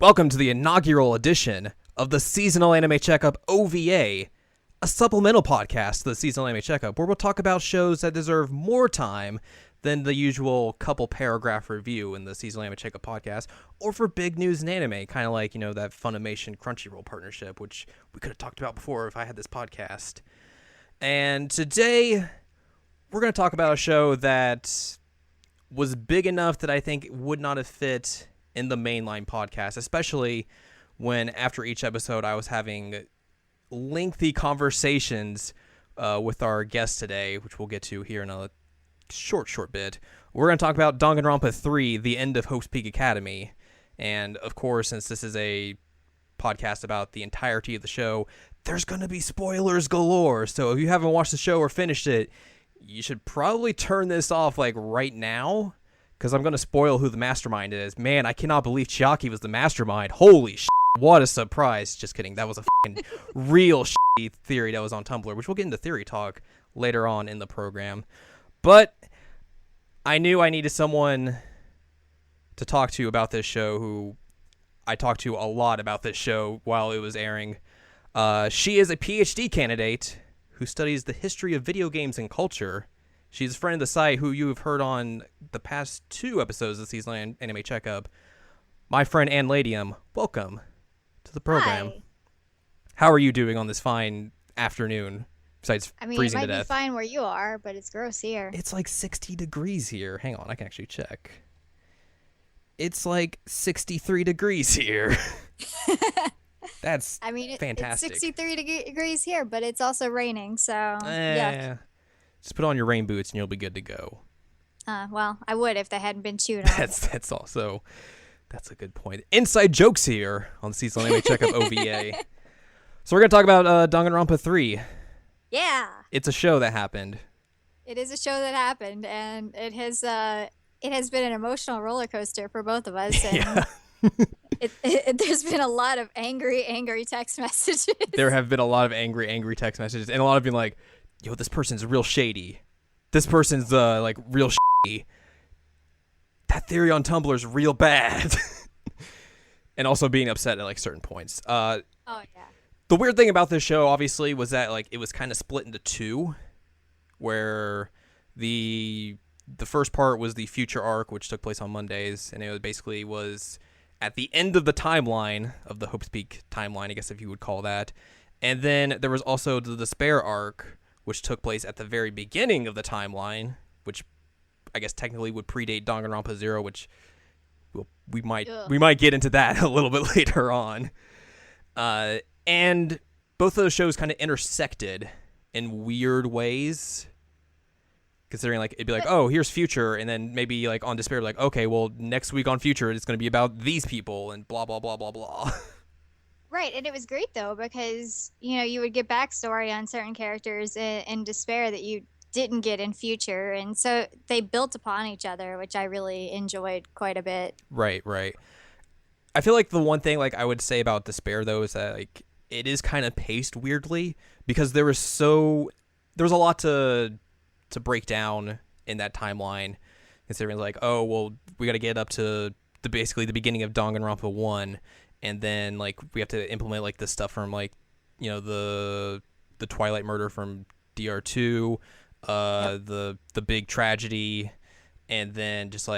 Welcome to the inaugural edition of the Seasonal Anime Checkup OVA, a supplemental podcast to the Seasonal Anime Checkup, where we'll talk about shows that deserve more time than the usual couple paragraph review in the Seasonal Anime Checkup podcast, or for big news in anime, kind of like, that Funimation Crunchyroll partnership, which we could have talked about before if I had this podcast. And today, we're going to talk about a show that was big enough that I think would not have fit in the mainline podcast, especially when after each episode I was having lengthy conversations with our guest today, which we'll get to here in a short bit. We're going to talk about Danganronpa 3, The End of Hope's Peak Academy. And of course, since this is a podcast about the entirety of the show, there's going to be spoilers galore. So if you haven't watched the show or finished it, you should probably turn this off right now, because I'm going to spoil who the mastermind is. Man, I cannot believe Chiaki was the mastermind. Holy shit, what a surprise. Just kidding. That was a fucking real shitty theory that was on Tumblr, which we'll get into theory talk later on in the program. But I knew I needed someone to talk to about this show who I talked to a lot about this show while it was airing. She is a PhD candidate who studies the history of video games and culture. She's a friend of the site who you've heard on the past 2 episodes of the Seasonal Anime Checkup. My friend Anne Ladyem, welcome to the program. Hi. How are you doing on this fine afternoon, besides freezing to it might death? be fine where you are, but it's gross here. It's 60 degrees here. Hang on, I can actually check. It's 63 degrees here. That's fantastic. It's 63 degrees here, but it's also raining, so yuck. Just put on your rain boots and you'll be good to go. Well, I would if they hadn't been chewed on. That's also, that's a good point. Inside jokes here on the Seasonal Anime Checkup OVA. So we're going to talk about Danganronpa 3. Yeah. It's a show that happened. It is a show that happened, and it has been an emotional roller coaster for both of us. And Yeah. There's been a lot of angry text messages. There have been a lot of angry text messages, and a lot of being like, yo, this person's real shady. This person's real shady. That theory on Tumblr is real bad. And also being upset at certain points. Oh yeah. The weird thing about this show, obviously, was that it was kind of split into 2, where the first part was the future arc, which took place on Mondays, and it basically was at the end of the timeline of the Hope's Peak timeline, I guess if you would call that. And then there was also the Despair arc, which took place at the very beginning of the timeline, which I guess technically would predate Danganronpa 0, which we might get into that a little bit later on. And both of those shows kind of intersected in weird ways, considering it'd be oh, here's Future, and then maybe on Despair, okay, well, next week on Future it's going to be about these people and blah blah blah blah blah. Right, and it was great though, because you would get backstory on certain characters in Despair that you didn't get in Future, and so they built upon each other, which I really enjoyed quite a bit. Right. I feel the one thing I would say about Despair though is that it is kind of paced weirdly, because there was a lot to break down in that timeline, considering oh, well, we got to get up to basically the beginning of Danganronpa 1. And then we have to implement the stuff from the Twilight murder from DR2, yep. the big tragedy, and then just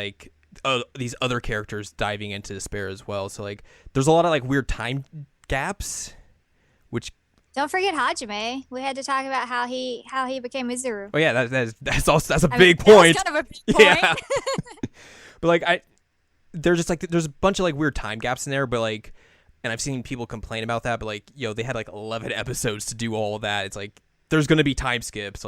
these other characters diving into Despair as well. So there's a lot of weird time gaps, which don't forget Hajime. We had to talk about how he became Izuru. Oh yeah, that's a big point. That's kind of a big point. Yeah. But there's just there's a bunch of weird time gaps in there, but and I've seen people complain about that, but they had 11 episodes to do all of that. It's there's gonna be time skips.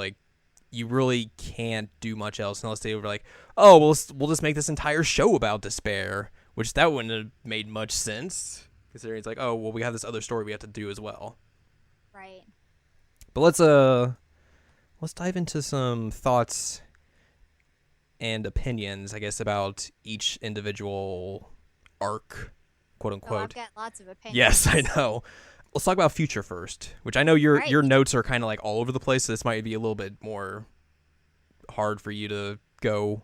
You really can't do much else unless they were oh, we'll just make this entire show about Despair, which that wouldn't have made much sense, considering it's oh, well, we have this other story we have to do as well. Right. But let's dive into some thoughts and opinions, I guess, about each individual arc, quote unquote. Oh, I've got lots of opinions. Yes, I know. Let's talk about Future first, which I know your notes are kind of all over the place, so this might be a little bit more hard for you to go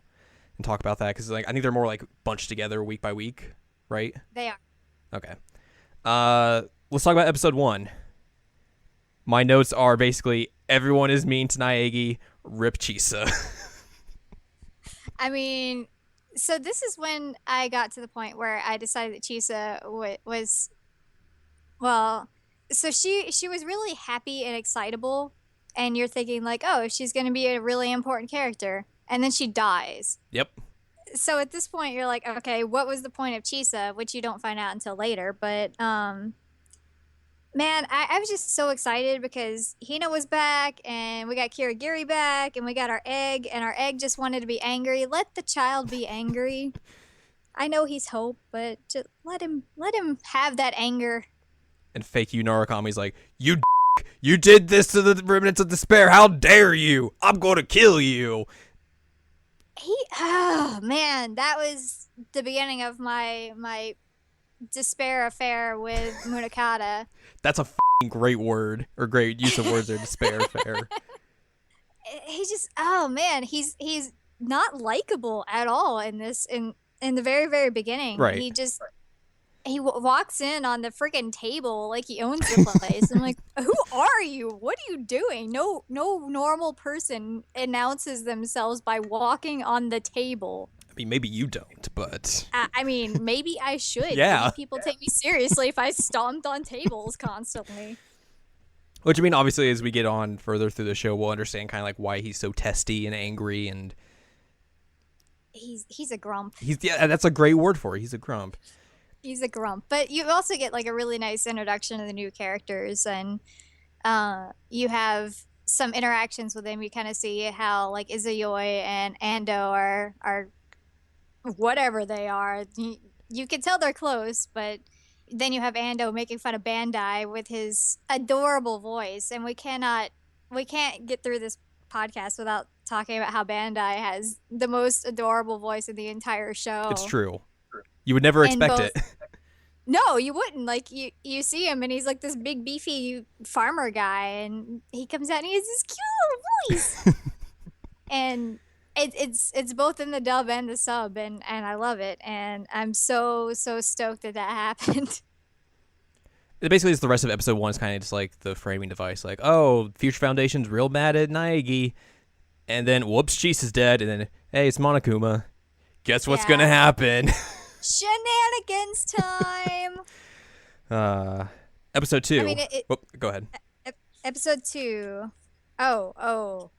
and talk about that, because I think they're more bunched together week by week, right? They are. Okay. Let's talk about episode 1. My notes are basically everyone is mean to Naegi, rip Chisa. I mean, so this is when I got to the point where I decided that Chisa was well, so she was really happy and excitable, and you're thinking like, oh, she's going to be a really important character, and then she dies. Yep. So at this point, you're like, okay, what was the point of Chisa? Which you don't find out until later, but man, I was just so excited because Hina was back and we got Kirigiri back and we got our egg and our egg just wanted to be angry. Let the child be angry. I know he's Hope, but just let him have that anger. And fake Yu Narukami's like, you you did this to the remnants of despair. How dare you? I'm going to kill you. Oh man, that was the beginning of my despair affair with Munakata. That's a great word, or great use of words there, despair affair. He just, oh man, he's not likable at all in this in the very very beginning. Right. He walks in on the freaking table like he owns the place. I'm like, who are you? What are you doing? No normal person announces themselves by walking on the table. I mean, maybe you don't, but I mean, maybe I should. Yeah. Maybe people take me seriously if I stomped on tables constantly. which I mean, obviously, as we get on further through the show, we'll understand kind of like why he's so testy and angry, and He's a grump. yeah, that's a great word for it. He's a grump. He's a grump. But you also get like a really nice introduction to the new characters, and you have some interactions with them. You kind of see how like Izayoi and Ando are whatever they are. You can tell they're close, but then you have Ando making fun of Bandai with his adorable voice, and we can't get through this podcast without talking about how Bandai has the most adorable voice in the entire show. It's true. You would never expect it. No, you wouldn't. Like you see him and he's like this big beefy farmer guy, and he comes out and he has this cute little voice. And it's both in the dub and the sub, and I love it, and I'm so stoked that happened. Basically, it's the rest of episode 1 is kind of just like the framing device, like, oh, Future Foundation's real mad at Naegi, and then whoops, Chisa's dead, and then hey, it's Monokuma. Guess what's gonna happen? Shenanigans time. Episode 2. I mean, go ahead. Episode 2. Oh,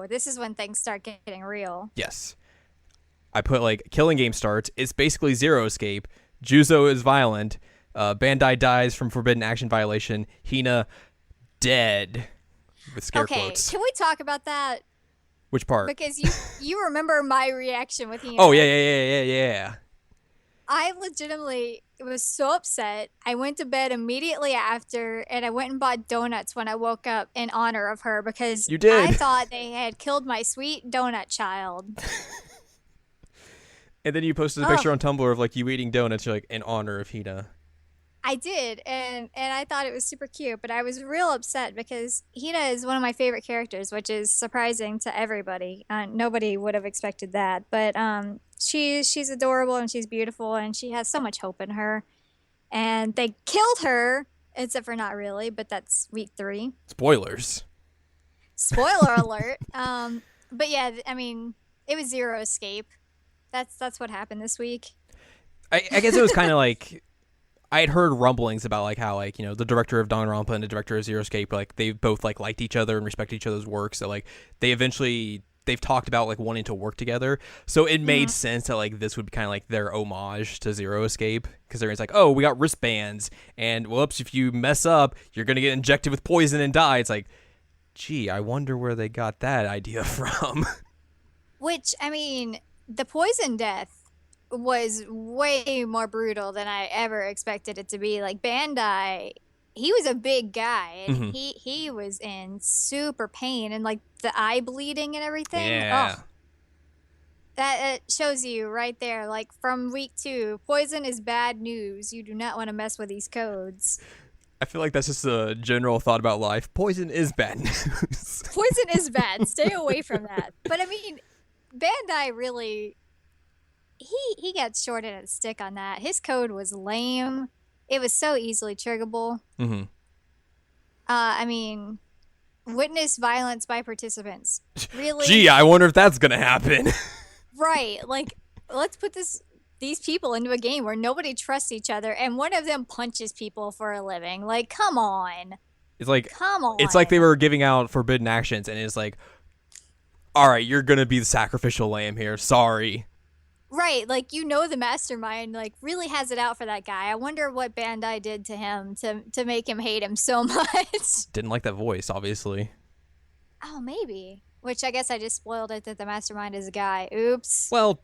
this is when things start getting real. Yes. I put like killing game starts. It's basically Zero Escape. Juzo is violent. Bandai dies from forbidden action violation. Hina dead. With scare quotes. Can we talk about that? Which part? Because you remember my reaction with Hina. Oh yeah. I legitimately was so upset. I went to bed immediately after, and I went and bought donuts when I woke up in honor of her because you did. I thought they had killed my sweet donut child. And then you posted a picture on Tumblr of like you eating donuts, you're like, in honor of Hina. I did, and I thought it was super cute, but I was real upset because Hina is one of my favorite characters, which is surprising to everybody. Nobody would have expected that, but she's adorable and she's beautiful and she has so much hope in her. And they killed her, except for not really, but that's week 3. Spoilers. Spoiler alert. But yeah, I mean, it was Zero Escape. That's what happened this week. I guess it was kind of like I had heard rumblings about like how like, you know, the director of Danganronpa and the director of Zero Escape, like they both like liked each other and respect each other's work. So like they've talked about like wanting to work together. So it made sense that like this would be kind of like their homage to Zero Escape, because they're like, oh, we got wristbands and whoops, if you mess up, you're going to get injected with poison and die. It's like, gee, I wonder where they got that idea from. Which, I mean, the poison death was way more brutal than I ever expected it to be. Like Bandai, he was a big guy and he was in super pain and like the eye bleeding and everything. Yeah. Oh, that shows you right there. Like from week 2, poison is bad news. You do not want to mess with these codes. I feel like that's just a general thought about life. Poison is bad news. Poison is bad. Stay away from that. But I mean, Bandai really, he got short end of the stick on that. His code was lame. it was so easily triggerable. Mm-hmm. I mean, witness violence by participants. Really? Gee, I wonder if that's gonna happen. Right. Like, let's put these people into a game where nobody trusts each other and one of them punches people for a living. Like, come on. It's like Come on. it's like they were giving out forbidden actions, and it's like, all right, you're gonna be the sacrificial lamb here. Sorry. Right, like the mastermind like really has it out for that guy. I wonder what Bandai did to him to make him hate him so much. Didn't like that voice, obviously. Oh, maybe. Which I guess I just spoiled it that the mastermind is a guy. Oops. Well,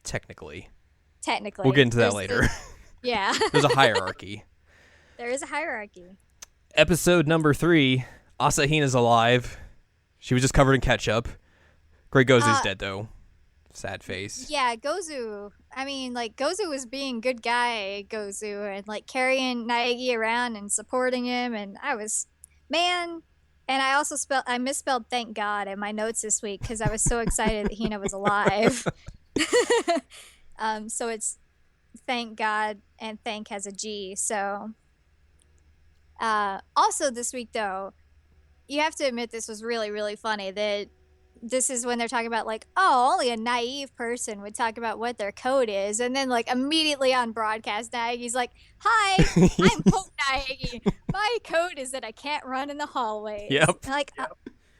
technically. Technically. We'll get into that later. Yeah. There's a hierarchy. There is a hierarchy. Episode number 3, Asahina's alive. She was just covered in ketchup. Great Gozu's dead, though. Sad face. Yeah, Gozu. I mean, like, Gozu was being good guy Gozu and, like, carrying Naegi around and supporting him. And man. And I also I misspelled thank God in my notes this week because I was so excited that Hina was alive. So it's thank God and thank has a G. So, also this week, though, you have to admit this was really, really funny that this is when they're talking about like, oh, only a naive person would talk about what their code is, and then like immediately on broadcast, Naegi's like, "Hi, I'm Pope Naegi. My code is that I can't run in the hallways." Yep. Like,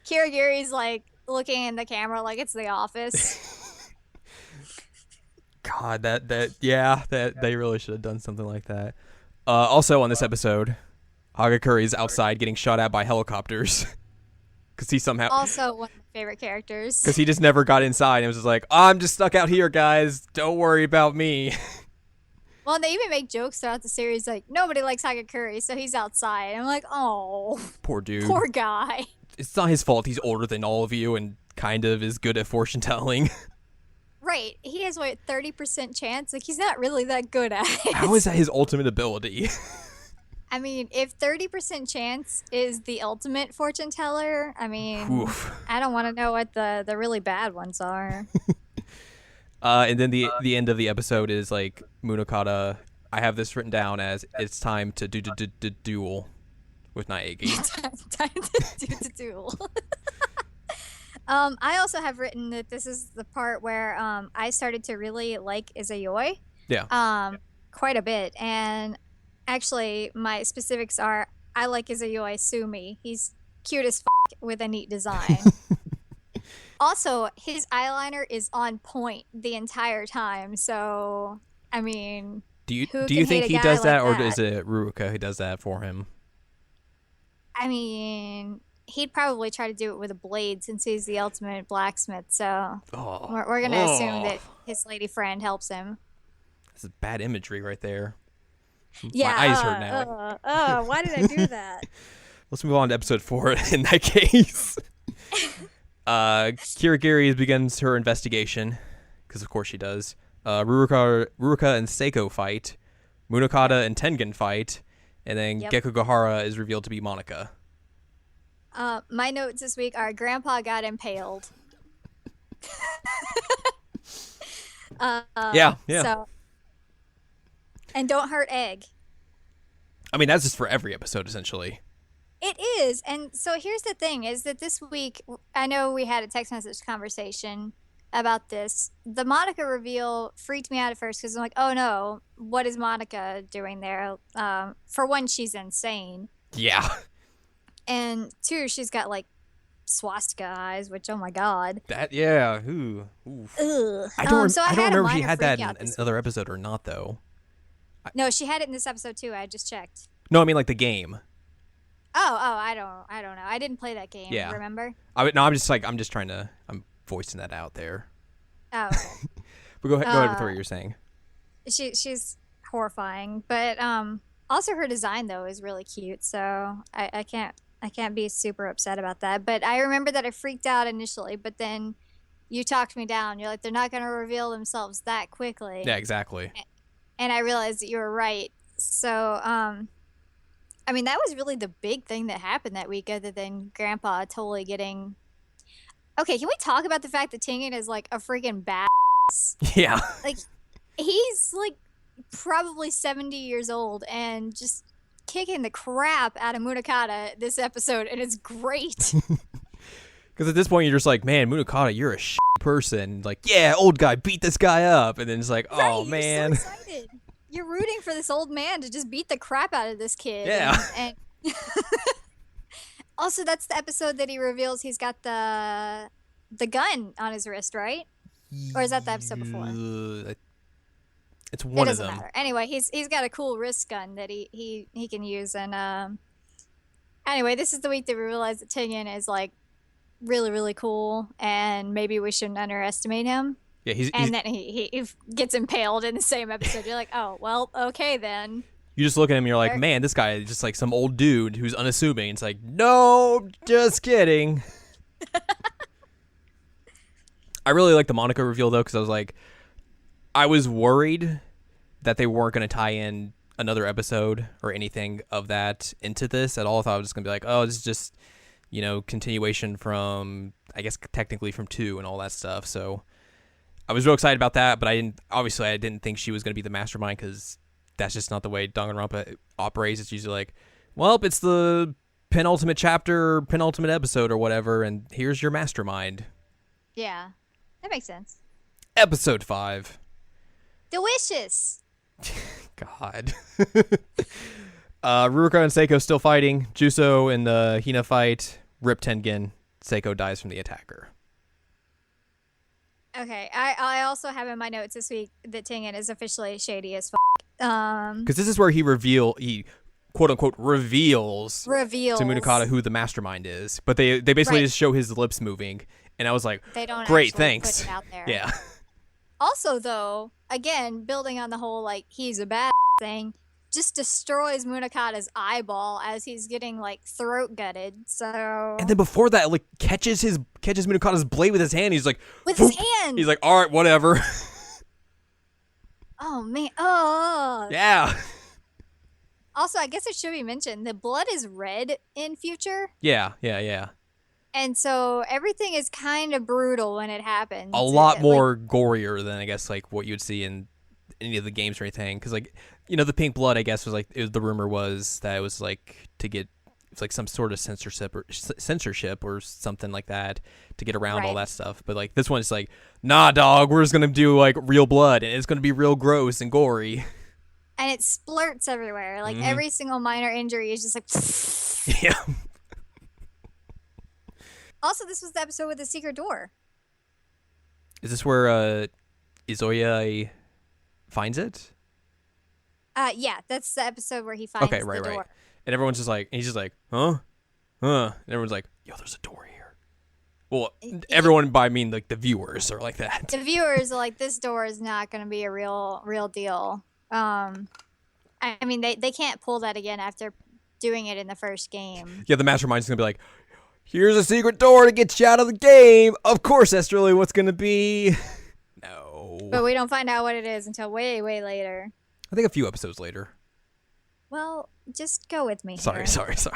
Kirigiri's like looking in the camera like it's The Office. God, that they really should have done something like that. Also on this episode, Hagakuri's outside getting shot at by helicopters. Because he somehow... Also one of my favorite characters. Because he just never got inside and was just like, I'm just stuck out here, guys. Don't worry about me. Well, and they even make jokes throughout the series like, nobody likes Hagakuri, so he's outside. I'm like, oh. Poor dude. Poor guy. It's not his fault. He's older than all of you and kind of is good at fortune telling. Right. He has, 30% chance? Like, he's not really that good at it. How is that his ultimate ability? I mean, if 30% chance is the ultimate fortune teller, I mean, Oof. I don't want to know what the really bad ones are. And then the end of the episode is like Munokata. I have this written down as it's time to duel with Naegi. Time to do the duel. I also have written that this is the part where I started to really like Izayoi. Yeah. Quite a bit. And actually, my specifics are I like Izayoi Sumi. He's cute as with a neat design. Also, his eyeliner is on point the entire time. So, I mean, do you can think hate a he guy does like that, or that? is it Ruruka who does that for him? I mean, he'd probably try to do it with a blade since he's the ultimate blacksmith. So, we're going to assume that his lady friend helps him. This is bad imagery right there. Yeah, my eyes hurt now. Why did I do that? Let's move on to episode 4 in that case. Kirigiri begins her investigation, because of course she does. Ruruka and Seiko fight. Munokata and Tengen fight. And then Gekugahara is revealed to be Monica. My notes this week are Grandpa got impaled. Yeah. So, and don't hurt Egg. I mean, that's just for every episode, essentially. It is. And so here's the thing, is that this week, I know we had a text message conversation about this. The Monica reveal freaked me out at first because I'm like, oh no, what is Monica doing there? For one, she's insane. Yeah. And two, she's got like swastika eyes, which, oh my God. That, yeah. Ooh. Oof. Ugh. I don't remember if she minor had that freak out in this another episode or not, though. No, she had it in this episode too. I just checked. No, I mean like the game. Oh, I don't know. I didn't play that game. Yeah. Remember? I'm just trying to, I'm voicing that out there. Oh, okay. But go ahead with what you're saying. She's horrifying, but also her design though is really cute. So I can't be super upset about that. But I remember that I freaked out initially, but then you talked me down. You're like, they're not going to reveal themselves that quickly. Yeah, exactly. And I realized that you were right. So, I mean, that was really the big thing that happened that week, other than Grandpa totally getting... Okay, can we talk about the fact that Tengen is, like, a freaking badass? Yeah. Like, he's, like, probably 70 years old and just kicking the crap out of Munakata this episode, and it's great. Because at this point, you're just like, man, Munakata, you're a person. Like, yeah, old guy, beat this guy up. And then it's like, oh, Right, man. you're so excited. You're rooting for this old man to just beat the crap out of this kid. Yeah. And also, that's the episode that he reveals he's got the gun on his wrist, right? Or is that the episode before? It's one it of them. doesn't matter. Anyway, he's got a cool wrist gun that he can use. And anyway, this is the week that we realize that Tengen is like really, really cool, and maybe we shouldn't underestimate him. Yeah, then he gets impaled in the same episode. You're like, oh, well, okay then. You just look at him and you're like, man, this guy is just like some old dude who's unassuming. It's like, no, just kidding. I really like the Monica reveal, though, because I was worried that they weren't going to tie in another episode or anything of that into this at all. I thought it was just going to be like, oh, this is just, continuation from, I guess, technically from 2 and all that stuff. So I was real excited about that, but I didn't think she was going to be the mastermind, because that's just not the way Danganronpa operates. It's usually like, well, it's the penultimate chapter, penultimate episode or whatever, and here's your mastermind. Yeah, that makes sense. Episode 5. Delicious. God. Rurouni and Seiko still fighting. Juso in the Hina fight. Rip Tengen. Seiko dies from the attacker. Okay, I also have in my notes this week that Tengen is officially shady as fuck. Because this is where he quote unquote reveals to Munakata who the mastermind is. But they basically just show his lips moving, and I was like, they don't great, thanks. put it out there. Yeah. Also, though, again, building on the whole like he's a bad thing, just destroys Munakata's eyeball as he's getting like throat gutted. So and then before that, like catches Munakata's blade with his hand. He's like, with Foop. his hand. He's like, all right, whatever. Oh man. Oh. Yeah. Also, I guess it should be mentioned the blood is red in Future. Yeah. And so everything is kind of brutal when it happens. A lot more gorier than I guess like what you'd see in any of the games or anything. Because like the pink blood, I guess was like the rumor was that it was like to get like some sort of censorship or something like that to get around all that stuff. But like this one's like, nah, dog, we're just gonna do like real blood, and it's gonna be real gross and gory. And it splurts everywhere. Like every single minor injury is just like. Yeah. Also, this was the episode with the secret door. Is this where Izoya finds it? Yeah, that's the episode where he finds the door. Right. And everyone's just like, he's just like, huh? And everyone's like, yo, there's a door here. Well, everyone by I mean like the viewers are like that. The viewers are like, this door is not going to be a real deal. I mean, they can't pull that again after doing it in the first game. Yeah, the mastermind's going to be like, here's a secret door to get you out of the game. Of course, that's really what's going to be. No. But we don't find out what it is until way, way later. I think a few episodes later. Well, just go with me. Sorry. So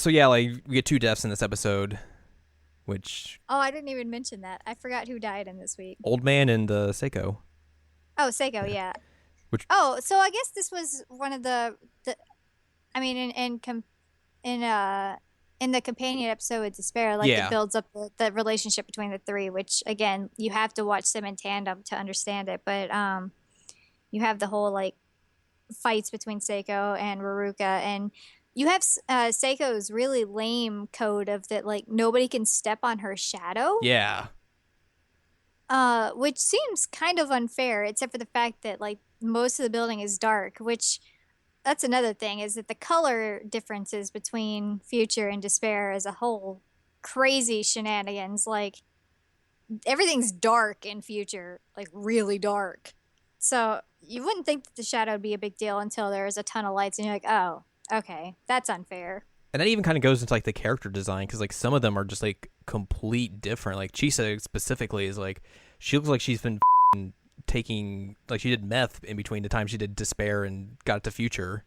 yeah, like we get 2 deaths in this episode, which. Oh, I didn't even mention that. I forgot who died in this week. Old man and Seiko. Oh, Seiko, yeah. Which. Oh, so I guess this was one of the I mean, in the companion episode with Despair, like it builds up the relationship between the 3, which again you have to watch them in tandem to understand it. But you have the whole like fights between Seiko and Ruruka, and you have Seiko's really lame code of that like nobody can step on her shadow. Yeah. Which seems kind of unfair, except for the fact that like most of the building is dark, which. That's another thing, is that the color differences between Future and Despair as a whole crazy shenanigans. Like everything's dark in Future, like really dark. So you wouldn't think that the shadow would be a big deal until there's a ton of lights and you're like, oh, okay, that's unfair. And that even kind of goes into like the character design, because like some of them are just like complete different. Like Chisa specifically is like, she looks like she's been taking, like she did meth in between the time she did Despair and got to Future.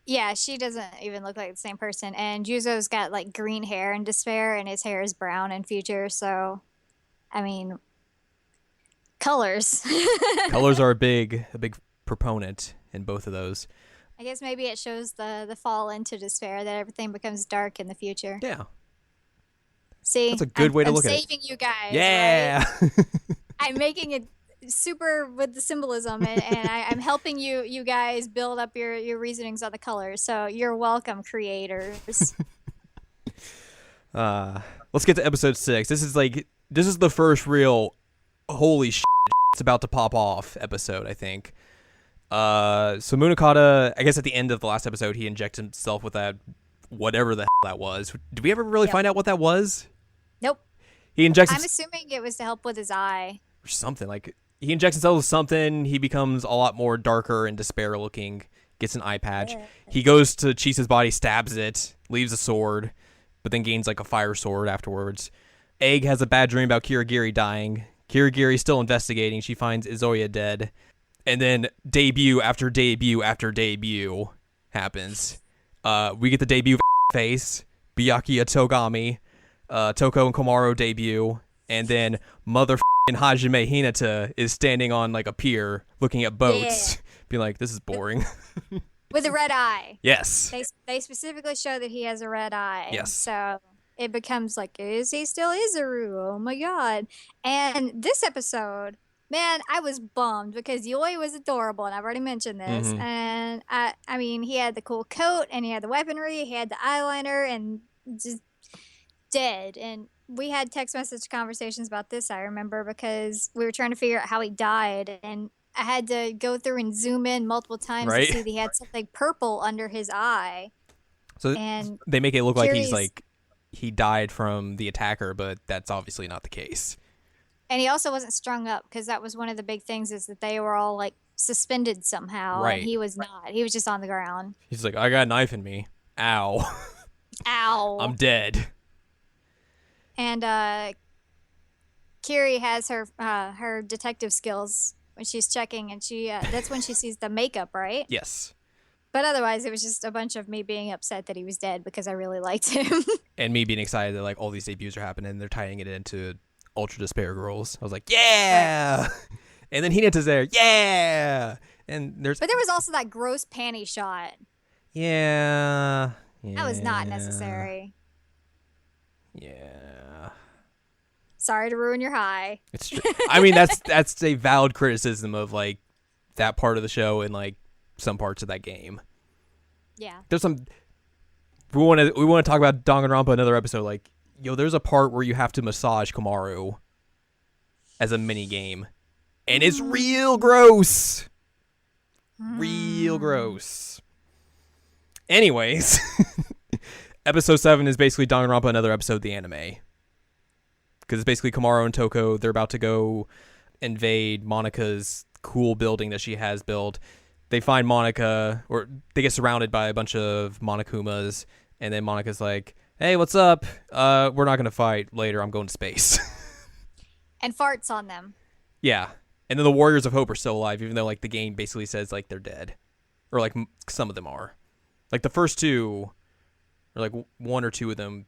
Yeah, she doesn't even look like the same person. And Juzo's got like green hair in Despair and his hair is brown in Future. So, I mean, Colors. Colors are a big proponent in both of those. I guess maybe it shows the fall into despair, that everything becomes dark in the future. Yeah. See, That's a good way to look at it. I'm saving you guys. Yeah. Right? I'm making it super with the symbolism, and I'm helping you guys build up your reasonings on the colors. So you're welcome, creators. Let's get to episode 6. This is the first real holy shit, it's about to pop off episode, I think. So Munakata, I guess at the end of the last episode, he injects himself with that whatever the hell that was. Did we ever really find out what that was? Nope. He injects. I'm assuming it was to help with his eye. Or something. Like, he injects himself with something. He becomes a lot more darker and despair looking. Gets an eye patch. Yeah. He goes to Chisa's body, stabs it, leaves a sword, but then gains like a fire sword afterwards. Egg has a bad dream about Kirigiri dying. Kirigiri's still investigating. She finds Izoya dead. And then debut after debut after debut happens. We get the debut of face, Byakuya Togami, Toko and Komaro debut, and then motherfucking Hajime Hinata is standing on like a pier looking at boats, being like, this is boring. With a red eye. Yes. They specifically show that he has a red eye. Yes. So it becomes like, is he still Izuru? Oh my god. And this episode, man, I was bummed because Yoi was adorable, and I've already mentioned this. Mm-hmm. And I mean, he had the cool coat, and he had the weaponry, he had the eyeliner, and just dead. And we had text message conversations about this, I remember, because we were trying to figure out how he died, and I had to go through and zoom in multiple times to see that he had something purple under his eye. So and they make it look like he died from the attacker, but that's obviously not the case. And he also wasn't strung up, because that was one of the big things, is that they were all like suspended somehow. Right. And he was not. He was just on the ground. He's like, I got a knife in me. Ow. Ow. I'm dead. And Kiri has her detective skills when she's checking, and that's when she sees the makeup, right? Yes. But otherwise, it was just a bunch of me being upset that he was dead because I really liked him. And me being excited that like all these debuts are happening and they're tying it into Ultra Despair Girls. I was like, yeah! Right. And then Hinata's there, yeah! But there was also that gross panty shot. Yeah. That was not necessary. Yeah. Sorry to ruin your high. It's true. I mean, that's a valid criticism of like that part of the show and like some parts of that game. Yeah. There's some. We want to talk about Danganronpa another episode. Like, there's a part where you have to massage Komaru as a mini game, and it's real gross. Real gross. Anyways, episode 7 is basically Danganronpa another episode, the anime. Because it's basically Komaru and Toko. They're about to go invade Monika's cool building that she has built. They find Monika, or they get surrounded by a bunch of Monokumas, and then Monika's like, hey, what's up? We're not going to fight later. I'm going to space. And farts on them. Yeah. And then the Warriors of Hope are still alive, even though like the game basically says like they're dead. Or like some of them are. Like the first two, or like one or two of them,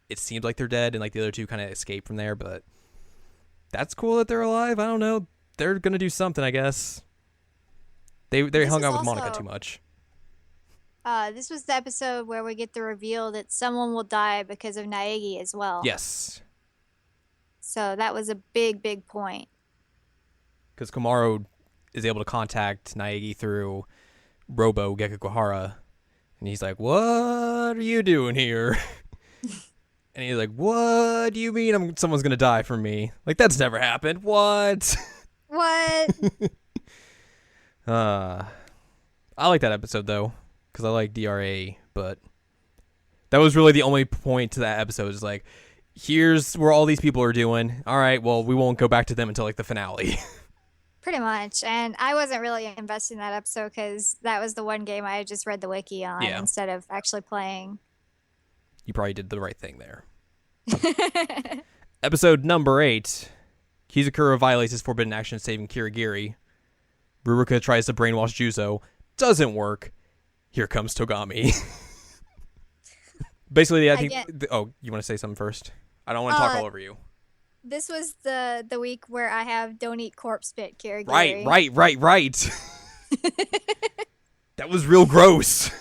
it seems like they're dead, and like the other two kind of escape from there, but that's cool that they're alive. I don't know. They're going to do something, I guess. They hung out with Monika too much. This was the episode where we get the reveal that someone will die because of Naegi as well. Yes. So that was a big, big point. Because Komaru is able to contact Naegi through Robo Gekukuhara, and he's like, what are you doing here? And he's like, what do you mean someone's going to die from me? Like, that's never happened. What? What? I like that episode, though, because I like DRA, but that was really the only point to that episode is like, here's where all these people are doing. All right, well, we won't go back to them until, like, the finale. Pretty much. And I wasn't really invested in that episode because that was the one game I had just read the wiki on instead of actually playing. You probably did the right thing there. Episode number 8. Kizukura violates his forbidden action saving Kirigiri. Ruruka tries to brainwash Juzo. Doesn't work. Here comes Togami. Basically, I think... you want to say something first? I don't want to talk all over you. This was the week where I have don't eat corpse spit, Right, Kirigiri. right. That was real gross.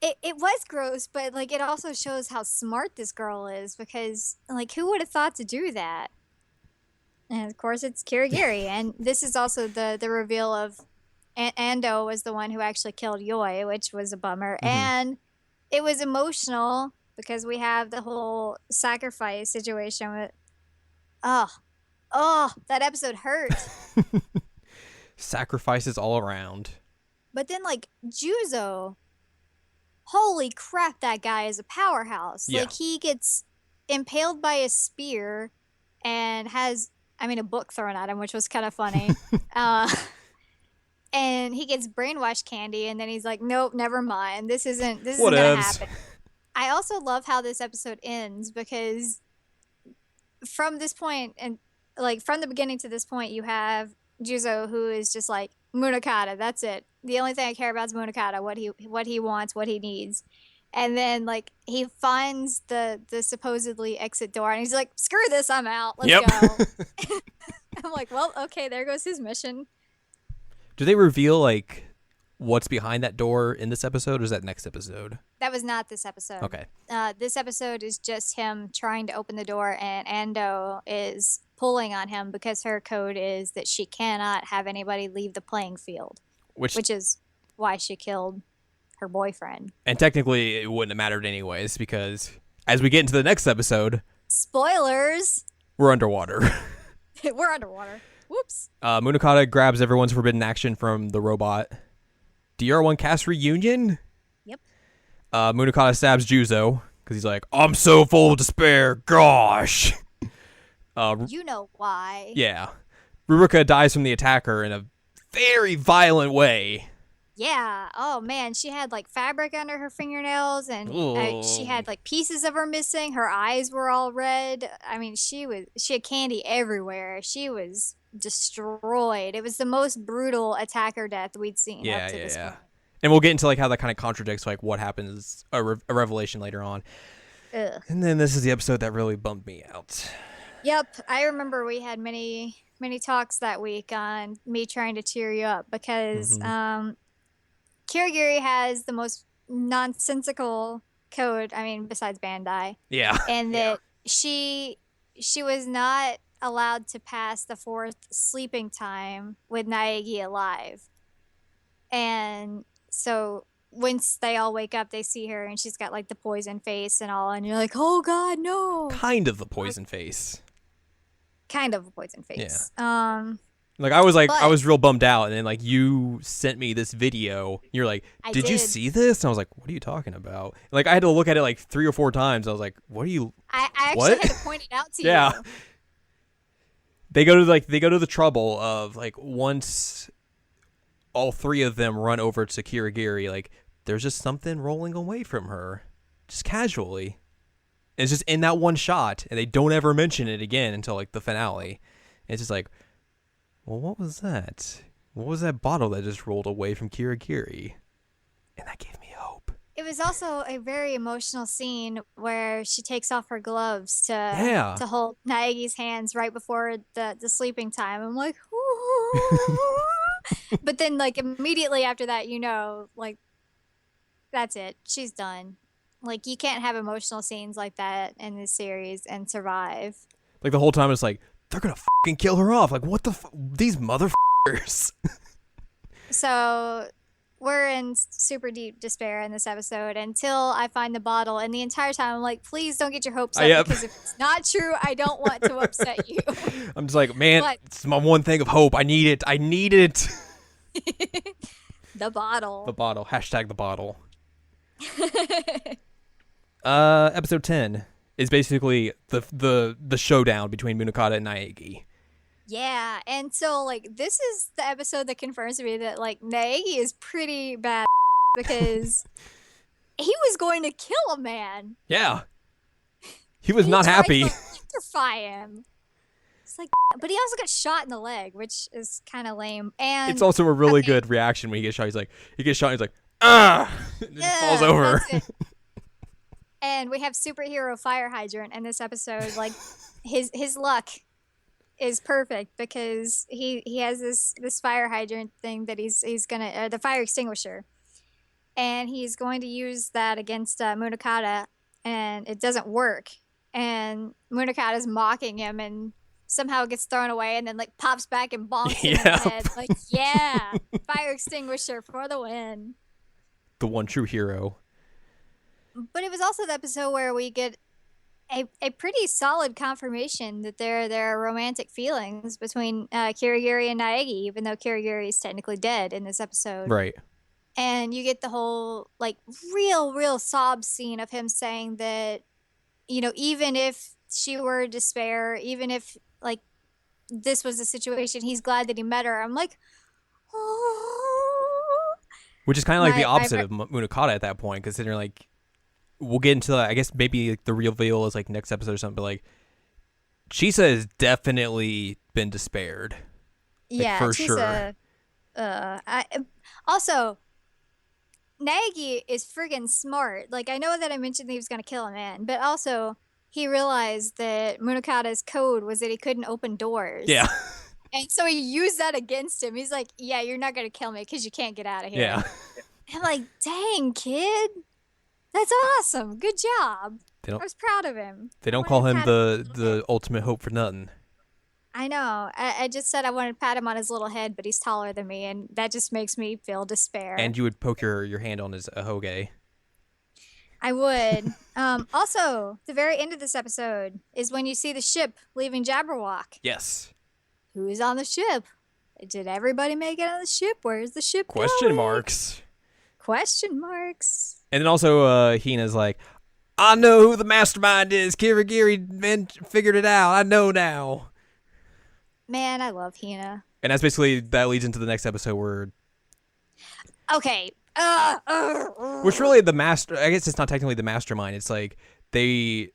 It was gross, but like it also shows how smart this girl is because like who would have thought to do that? And of course it's Kirigiri, and this is also the reveal of Ando was the one who actually killed Yoi, which was a bummer, Mhm. and it was emotional because we have the whole sacrifice situation with that episode hurt. Sacrifices all around. But then like Juzo, holy crap, that guy is a powerhouse. Yeah. Like he gets impaled by a spear and has a book thrown at him, which was kind of funny. And he gets brainwashed candy and then he's like, nope, never mind. This isn't gonna Whatevs. happen. I also love how this episode ends because from this point and like from the beginning to this point you have Juzo who is just like Munakata, that's it. The only thing I care about is Munakata, what he wants, what he needs. And then like he finds the supposedly exit door and he's like, screw this, I'm out. Let's go. I'm like, well, okay, there goes his mission. Do they reveal like what's behind that door in this episode, or is that next episode? That was not this episode. Okay. This episode is just him trying to open the door, and Ando is pulling on him because her code is that she cannot have anybody leave the playing field, which is why she killed her boyfriend. And technically, it wouldn't have mattered anyways because as we get into the next episode, spoilers, we're underwater. We're underwater. Whoops. Munakata grabs everyone's forbidden action from the robot. DR1 cast reunion? Yep. Munakata stabs Juzo because he's like, I'm so full of despair. Gosh. You know why. Yeah. Ruruka dies from the attacker in a very violent way. Yeah. Oh man, she had like fabric under her fingernails, and she had like pieces of her missing. Her eyes were all red. I mean, she had candy everywhere. She was destroyed. It was the most brutal attacker death we'd seen up to this point. And we'll get into like how that kind of contradicts like what happens a revelation later on. Ugh. And then this is the episode that really bummed me out. Yep, I remember we had many talks that week on me trying to cheer you up because Kirigiri has the most nonsensical code, besides Bandai. Yeah. And that she was not allowed to pass the 4th sleeping time with Naegi alive. And so once they all wake up, they see her and she's got like the poison face and all, and you're like, oh god, no. Kind of the poison face. Kind of a poison face. Yeah. I was real bummed out, and then like you sent me this video. You're like, did you see this? And I was like, what are you talking about? Like I had to look at it like 3 or 4 times. I was like, what are you? I actually had to point it out to you. Yeah. They go to the trouble of like once all 3 of them run over to Kirigiri, like there's just something rolling away from her, just casually. And it's just in that one shot, and they don't ever mention it again until like the finale. And it's just like, well, what was that? What was that bottle that just rolled away from Kirigiri? And that gave me hope. It was also a very emotional scene where she takes off her gloves to hold Naegi's hands right before the sleeping time. I'm like, but then like immediately after that, like that's it. She's done. Like you can't have emotional scenes like that in this series and survive. Like the whole time it's like, they're gonna fucking kill her off. Like what the these motherfuckers. So we're in super deep despair in this episode until I find the bottle, and the entire time I'm like, please don't get your hopes up because if it's not true, I don't want to upset you. I'm just like, man, it's my one thing of hope. I need it. The bottle. The bottle. Hashtag the bottle. Episode 10 is basically the showdown between Munakata and Naegi. Yeah, and so like this is the episode that confirms to me that like Naegi is pretty bad because he was going to kill a man. Yeah, he was not happy. To electrify him. It's like, but he also got shot in the leg, which is kind of lame. And it's also a really good reaction when he gets shot. He gets shot. And he's like, ah, and he falls over. And we have superhero fire hydrant in this episode. Like, his luck is perfect because he has this fire hydrant thing that he's gonna the fire extinguisher, and he's going to use that against Munakata, and it doesn't work, and Munakata's mocking him, and somehow it gets thrown away, and then like pops back and bonks him in the head, like yeah, fire extinguisher for the win. The one true hero. But it was also the episode where we get a pretty solid confirmation that there are romantic feelings between Kirigiri and Naegi, even though Kirigiri is technically dead in this episode. Right. And you get the whole like real sob scene of him saying that, you know, even if she were despair, even if like this was the situation, he's glad that he met her. I'm like, oh. Which is kind of like the opposite of Munakata at that point, considering like we'll get into that. I guess maybe like, the reveal is like next episode or something, but like Chisa has definitely been despaired. Like, yeah, for Chisa, sure. Also, Naegi is friggin' smart. Like, I know that I mentioned that he was going to kill a man, but also he realized that Munakata's code was that he couldn't open doors. Yeah. And so he used that against him. He's like, yeah, you're not going to kill me because you can't get out of here. Yeah. I'm like, dang, kid. That's awesome. Good job. I was proud of him. They don't call him the ultimate hope for nothing. I know. I just said I wanted to pat him on his little head, but he's taller than me, and that just makes me feel despair. And you would poke your hand on his ahoge. I would. Also, the very end of this episode is when you see the ship leaving Jabberwock. Yes. Who is on the ship? Did everybody make it on the ship? Where's the ship Question going? marks. Question marks. And then also Hina's like, I know who the mastermind is. Kirigiri figured it out. I know now. Man, I love Hina. And that's basically, that leads into the next episode where... Okay. Which really the master... I guess it's not technically the mastermind. It's like they...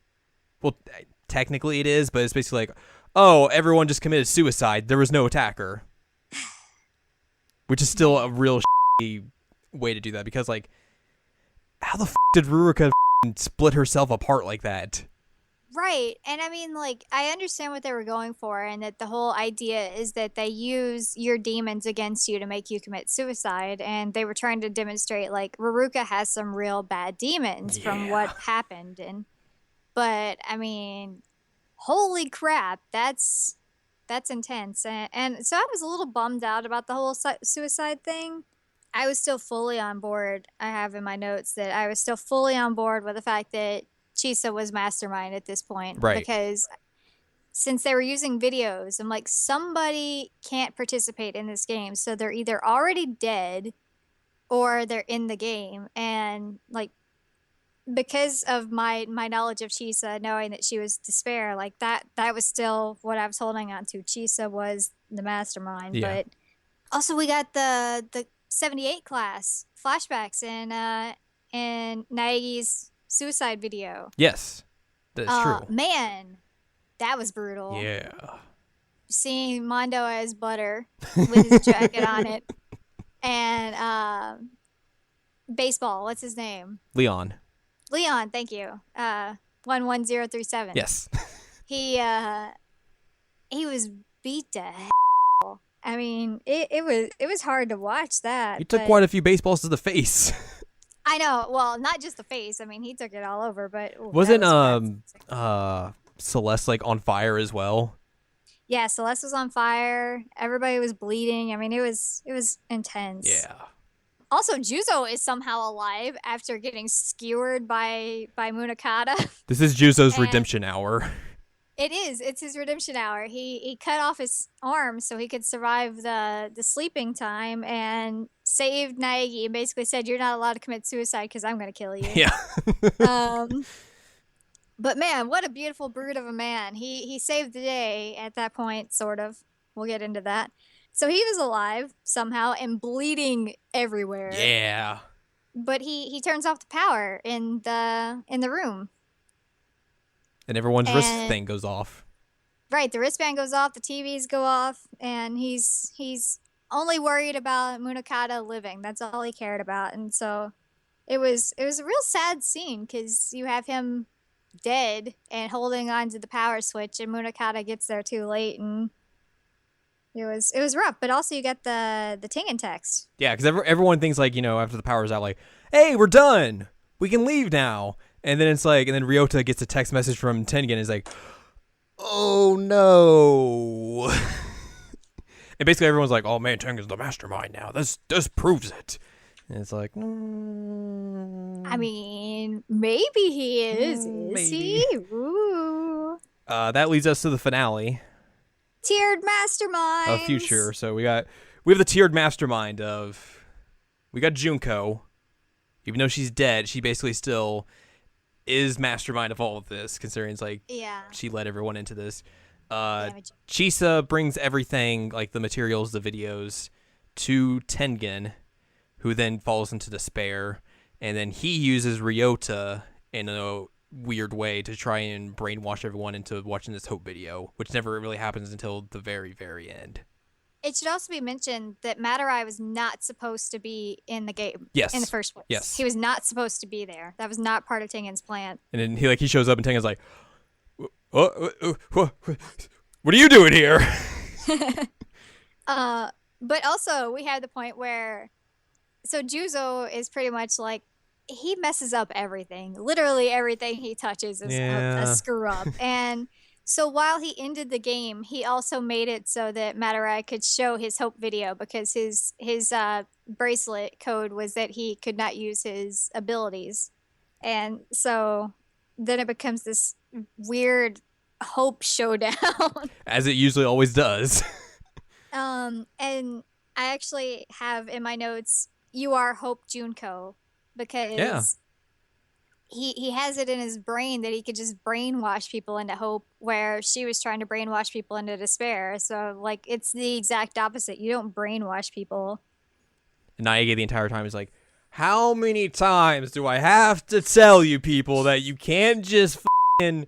Well, technically it is, but it's basically like, oh, everyone just committed suicide. There was no attacker. Which is still a real way to do that, because like, how the did Ruruka split herself apart like that? Right. And I mean, like, I understand what they were going for, and that the whole idea is that they use your demons against you to make you commit suicide. And they were trying to demonstrate, like, Ruruka has some real bad demons from what happened. But I mean, holy crap, that's intense. And so I was a little bummed out about the whole suicide thing. I was still fully on board. I have in my notes that I was still fully on board with the fact that Chisa was mastermind at this point. Right. Because since they were using videos, I'm like, somebody can't participate in this game. So they're either already dead or they're in the game. And like, because of my knowledge of Chisa, knowing that she was despair, like that was still what I was holding on to. Chisa was the mastermind. Yeah. But also we got the 78 class flashbacks in Naegi's suicide video. Yes, that's true. Man, that was brutal. Yeah. Seeing Mondo as butter with his jacket on it. And baseball, what's his name? Leon, thank you. 11037. Yes. He was beat to hell. I mean, it was hard to watch that. He took quite a few baseballs to the face. I know. Well, not just the face. I mean, he took it all over. But wasn't Celeste like on fire as well? Yeah, Celeste was on fire. Everybody was bleeding. I mean, it was intense. Yeah. Also, Juzo is somehow alive after getting skewered by Munakata. This is Juzo's redemption hour. It is. It's his redemption hour. He cut off his arm so he could survive the sleeping time and saved Naegi and basically said, you're not allowed to commit suicide because I'm going to kill you. Yeah. But man, what a beautiful brute of a man. He saved the day at that point, sort of. We'll get into that. So he was alive somehow and bleeding everywhere. Yeah. But he turns off the power in the room. And everyone's wrist thing goes off. Right, the wristband goes off, the TVs go off, and he's only worried about Munakata living. That's all he cared about. And so it was a real sad scene because you have him dead and holding on to the power switch, and Munakata gets there too late, and it was rough. But also you got the Tengen text. Yeah, because everyone thinks like, after the power's out, like, hey, we're done, we can leave now. And then it's like, and then Ryota gets a text message from Tengen and is like, oh no. And basically everyone's like, oh man, Tengen's the mastermind now. This proves it. And it's like, I mean, maybe he is. Is he? Ooh. That leads us to the finale. Tiered masterminds Of future. So we have the tiered mastermind of, we got Junko. Even though she's dead, she basically still is mastermind of all of this, considering it's like, she led everyone into this. Chisa brings everything, like the materials, the videos, to Tengen, who then falls into despair, and then he uses Ryota in a weird way to try and brainwash everyone into watching this Hope video, which never really happens until the very, very end. It should also be mentioned that Madurai was not supposed to be in the game. Yes. In the first place. Yes. He was not supposed to be there. That was not part of Tengen's plan. And then he shows up and Tengen's like, what are you doing here? But also we have the point where, so Juzo is pretty much like, he messes up everything. Literally everything he touches is a screw up. And so while he ended the game, he also made it so that Madurai could show his Hope video, because his bracelet code was that he could not use his abilities. And so then it becomes this weird Hope showdown. As it usually always does. And I actually have in my notes, you are Hope Junko, because he has it in his brain that he could just brainwash people into hope, where she was trying to brainwash people into despair. So, like, it's the exact opposite. You don't brainwash people. And Naege the entire time is like, how many times do I have to tell you people that you can't just f***ing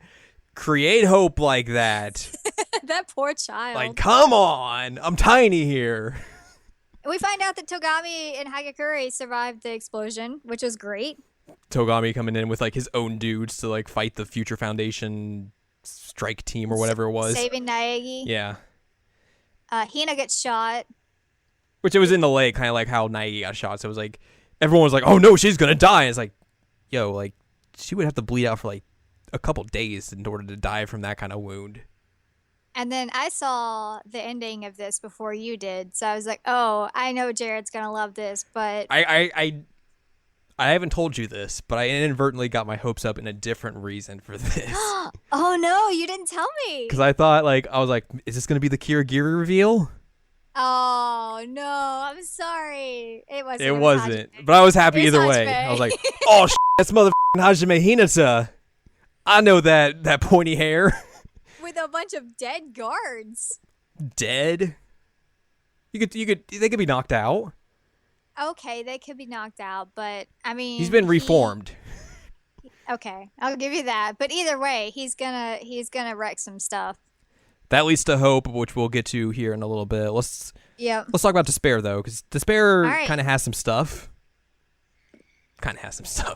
create hope like that? That poor child. Like, come on. I'm tiny here. We find out that Togami and Hagakure survived the explosion, which was great. Togami coming in with like his own dudes to like fight the Future Foundation strike team or whatever it was. Saving Naegi. Yeah. Hina gets shot. Which it was in the lake, kind of like how Naegi got shot. So it was like, everyone was like, oh no, she's going to die. And it's like, yo, like, she would have to bleed out for like a couple days in order to die from that kind of wound. And then I saw the ending of this before you did. So I was like, oh, I know Jared's going to love this, but... I haven't told you this, but I inadvertently got my hopes up in a different reason for this. Oh no, you didn't tell me. Because I was like, is this going to be the Kirigiri reveal? Oh no, I'm sorry. It wasn't. It wasn't. But I was happy either way. I was like, oh, that's motherfucking Hajime Hinata. I know that pointy hair. With a bunch of dead guards. Dead? They could be knocked out. Okay, they could be knocked out, but I mean, he's been reformed. Okay, I'll give you that. But either way, he's gonna wreck some stuff. That leads to hope, which we'll get to here in a little bit. Let's talk about despair though, because despair kind of has some stuff.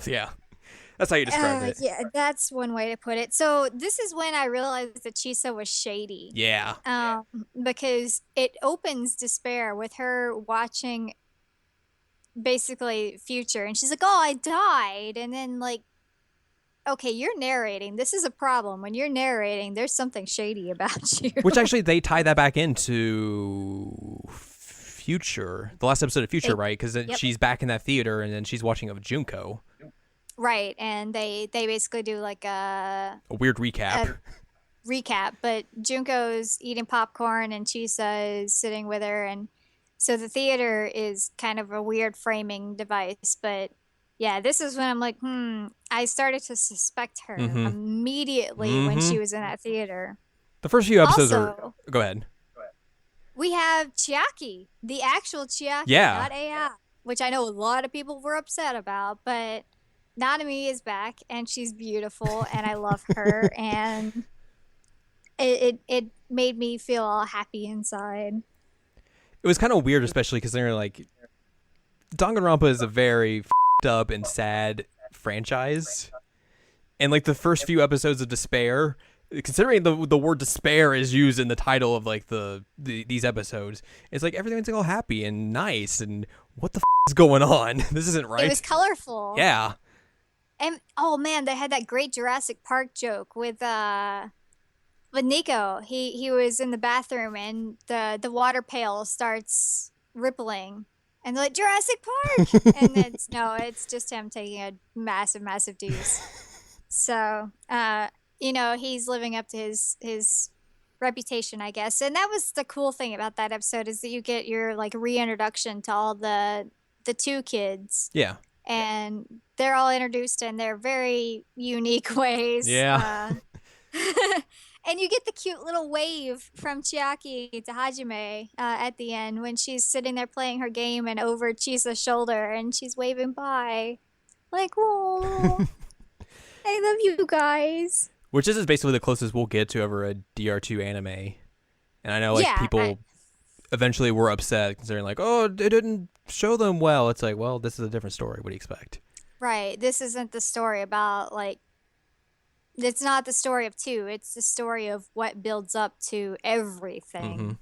Yeah. That's how you describe it. Yeah, that's one way to put it. So this is when I realized that Chisa was shady. Yeah. Because it opens despair with her watching basically Future, and she's like, oh, I died. And then like, okay, you're narrating. This is a problem. When you're narrating, there's something shady about you. Which actually they tie that back into Future, the last episode of Future, right? Because she's back in that theater and then she's watching of Junko. Right, and they basically do like a weird recap. But Junko's eating popcorn and Chisa is sitting with her, and so the theater is kind of a weird framing device. But yeah, this is when I'm like, I started to suspect her immediately when she was in that theater. The first few episodes are... Go ahead. We have Chiaki, the actual Chiaki, not AI, which I know a lot of people were upset about, but Nanami is back, and she's beautiful, and I love her, and it made me feel all happy inside. It was kind of weird, especially because they're like, Danganronpa is a very f***ed up and sad franchise, And like the first few episodes of Despair, considering the word despair is used in the title of like these episodes, it's like everything's all happy and nice, and what the is going on? This isn't right. It was colorful. Yeah. And oh man, they had that great Jurassic Park joke with Nico. He was in the bathroom and the water pail starts rippling. And they're like, Jurassic Park! And it's just him taking a massive deuce. So, he's living up to his reputation, I guess. And that was the cool thing about that episode is that you get your like reintroduction to all the two kids. Yeah. And they're all introduced in their very unique ways. Yeah. And you get the cute little wave from Chiaki to Hajime at the end when she's sitting there playing her game and over Chisa's shoulder and she's waving by. Like, whoa. I love you guys. Which this is basically the closest we'll get to ever a DR2 anime. And I know people eventually were upset considering like, oh, it didn't show them well. It's like, well, this is a different story. What do you expect? Right. This isn't the story about like, it's not the story of 2. It's the story of what builds up to everything. Mm-hmm.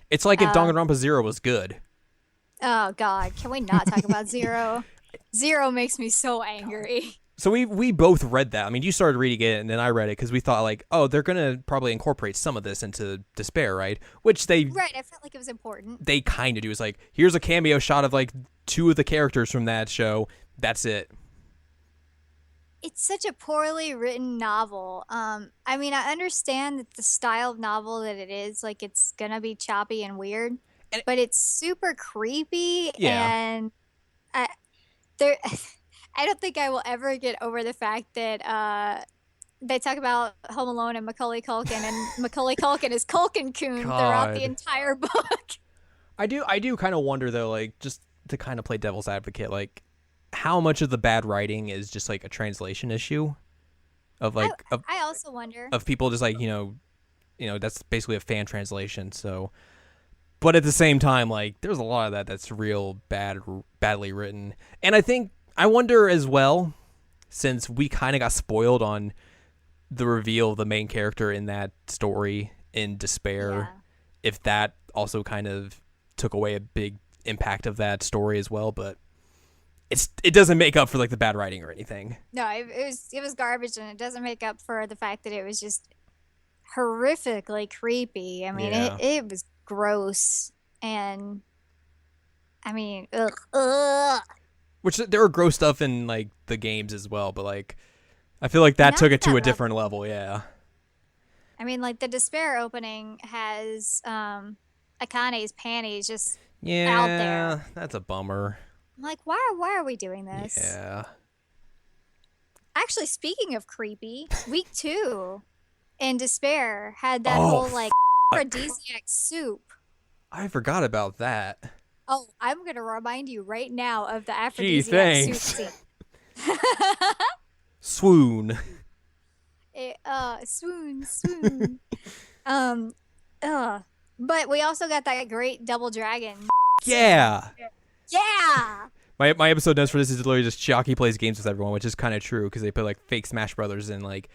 It's like if Danganronpa 0 was good. Oh, God. Can we not talk about 0? 0 makes me so angry. So we both read that. I mean, you started reading it, and then I read it because we thought, like, oh, they're going to probably incorporate some of this into Despair, right? Which they... Right, I felt like it was important. They kind of do. It's like, here's a cameo shot of, like, 2 of the characters from that show. That's it. It's such a poorly written novel. I mean, I understand that the style of novel that it is, like, it's gonna be choppy and weird, but it's super creepy. Yeah. And I don't think I will ever get over the fact that they talk about Home Alone and Macaulay Culkin, and Macaulay Culkin is Culkin-kun throughout the entire book. I do kind of wonder though, like, just to kind of play devil's advocate, like, how much of the bad writing is just like a translation issue of like I also wonder of people just like that's basically a fan translation. So, but at the same time, like, there's a lot of that's real badly written. And I wonder as well, since we kind of got spoiled on the reveal of the main character in that story in Despair, if that also kind of took away a big impact of that story as well. But it doesn't make up for like the bad writing or anything. No, it was garbage, and it doesn't make up for the fact that it was just horrifically creepy. I mean, it was gross, and I mean, ugh. Which there are gross stuff in like the games as well, but like I feel like that took it to a different level. Yeah. I mean, like the Despair opening has Akane's panties just out there. That's a bummer. I'm like, why are we doing this? Yeah. Actually, speaking of creepy, week 2 in Despair had that whole like aphrodisiac soup. I forgot about that. Oh, I'm going to remind you right now of the aphrodisiac soup scene. Swoon. Swoon. But we also got that great double dragon. Yeah. Yeah. My episode notes for this is literally just Chiaki plays games with everyone, which is kind of true because they put like fake Smash Brothers and like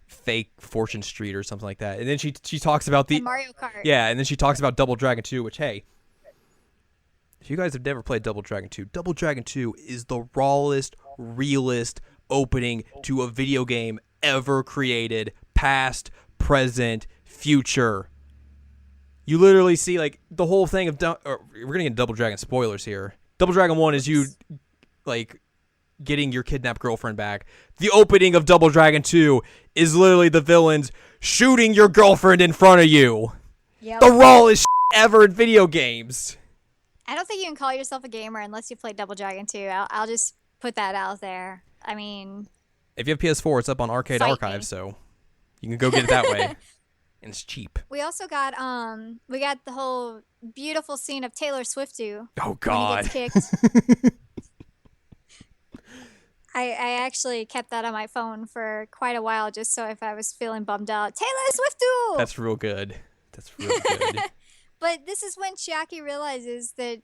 fake Fortune Street or something like that. And then she talks about the Mario Kart. Yeah, and then she talks about Double Dragon 2, which, hey, if you guys have never played Double Dragon 2 is the rawest, realest opening to a video game ever created, past, present, future. You literally see like the whole thing of we're gonna get Double Dragon spoilers here. Double Dragon 1 is you like getting your kidnapped girlfriend back. The opening of Double Dragon 2 is literally the villains shooting your girlfriend in front of you. Yep. The rawest ever in video games. I don't think you can call yourself a gamer unless you play Double Dragon 2. I'll just put that out there. I mean, if you have PS4, it's up on Arcade Archive, so you can go get it that way. And it's cheap. We also got the whole beautiful scene of Taylor Swift too. Oh God! When he gets kicked. I actually kept that on my phone for quite a while, just so if I was feeling bummed out, Taylor Swift too. That's real good. But this is when Chiaki realizes that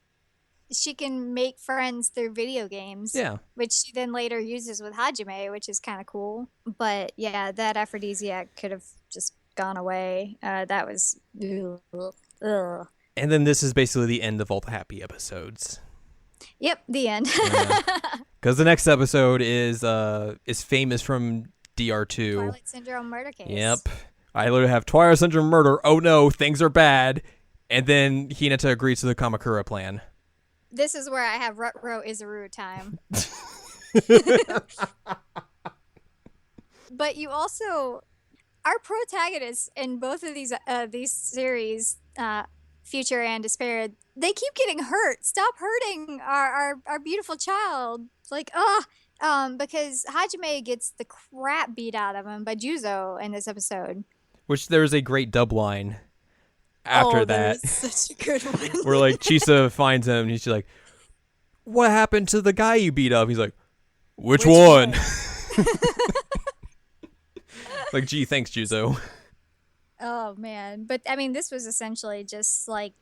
she can make friends through video games. Yeah. Which she then later uses with Hajime, which is kind of cool. But yeah, that aphrodisiac could have just gone away. That was ugh. And then this is basically the end of all the happy episodes. Yep, the end. Because the next episode is famous from DR2. Twilight Syndrome murder case. Yep. I literally have Twilight Syndrome murder. Oh no, things are bad. And then Hinata agrees to the Kamakura plan. This is where I have Rutro Izuru time. But you also, our protagonists in both of these series, Future and Despair, they keep getting hurt. Stop hurting our beautiful child. Like, because Hajime gets the crap beat out of him by Juzo in this episode. Which there's a great dub line after that. Such a good one. Where like Chisa finds him and he's like, "What happened to the guy you beat up?" He's like, Which one? Like, gee, thanks, Juzo. Oh man, but I mean, this was essentially just like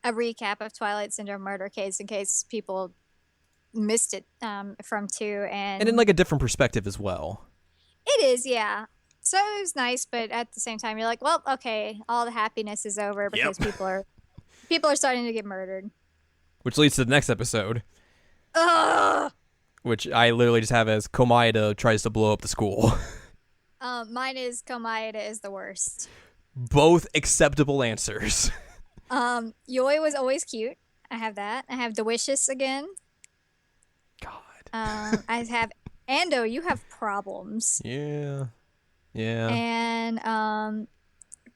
a recap of Twilight Syndrome murder case in case people missed it from 2, and in like a different perspective as well. It is, yeah. So it was nice, but at the same time, you're like, well, okay, all the happiness is over because people are starting to get murdered. Which leads to the next episode. Ugh! Which I literally just have as Komaeda tries to blow up the school. Mine is Komaeda is the worst. Both acceptable answers. Yoi was always cute. I have that. I have Delicious again. God. I have Ando, you have problems. Yeah. Yeah. And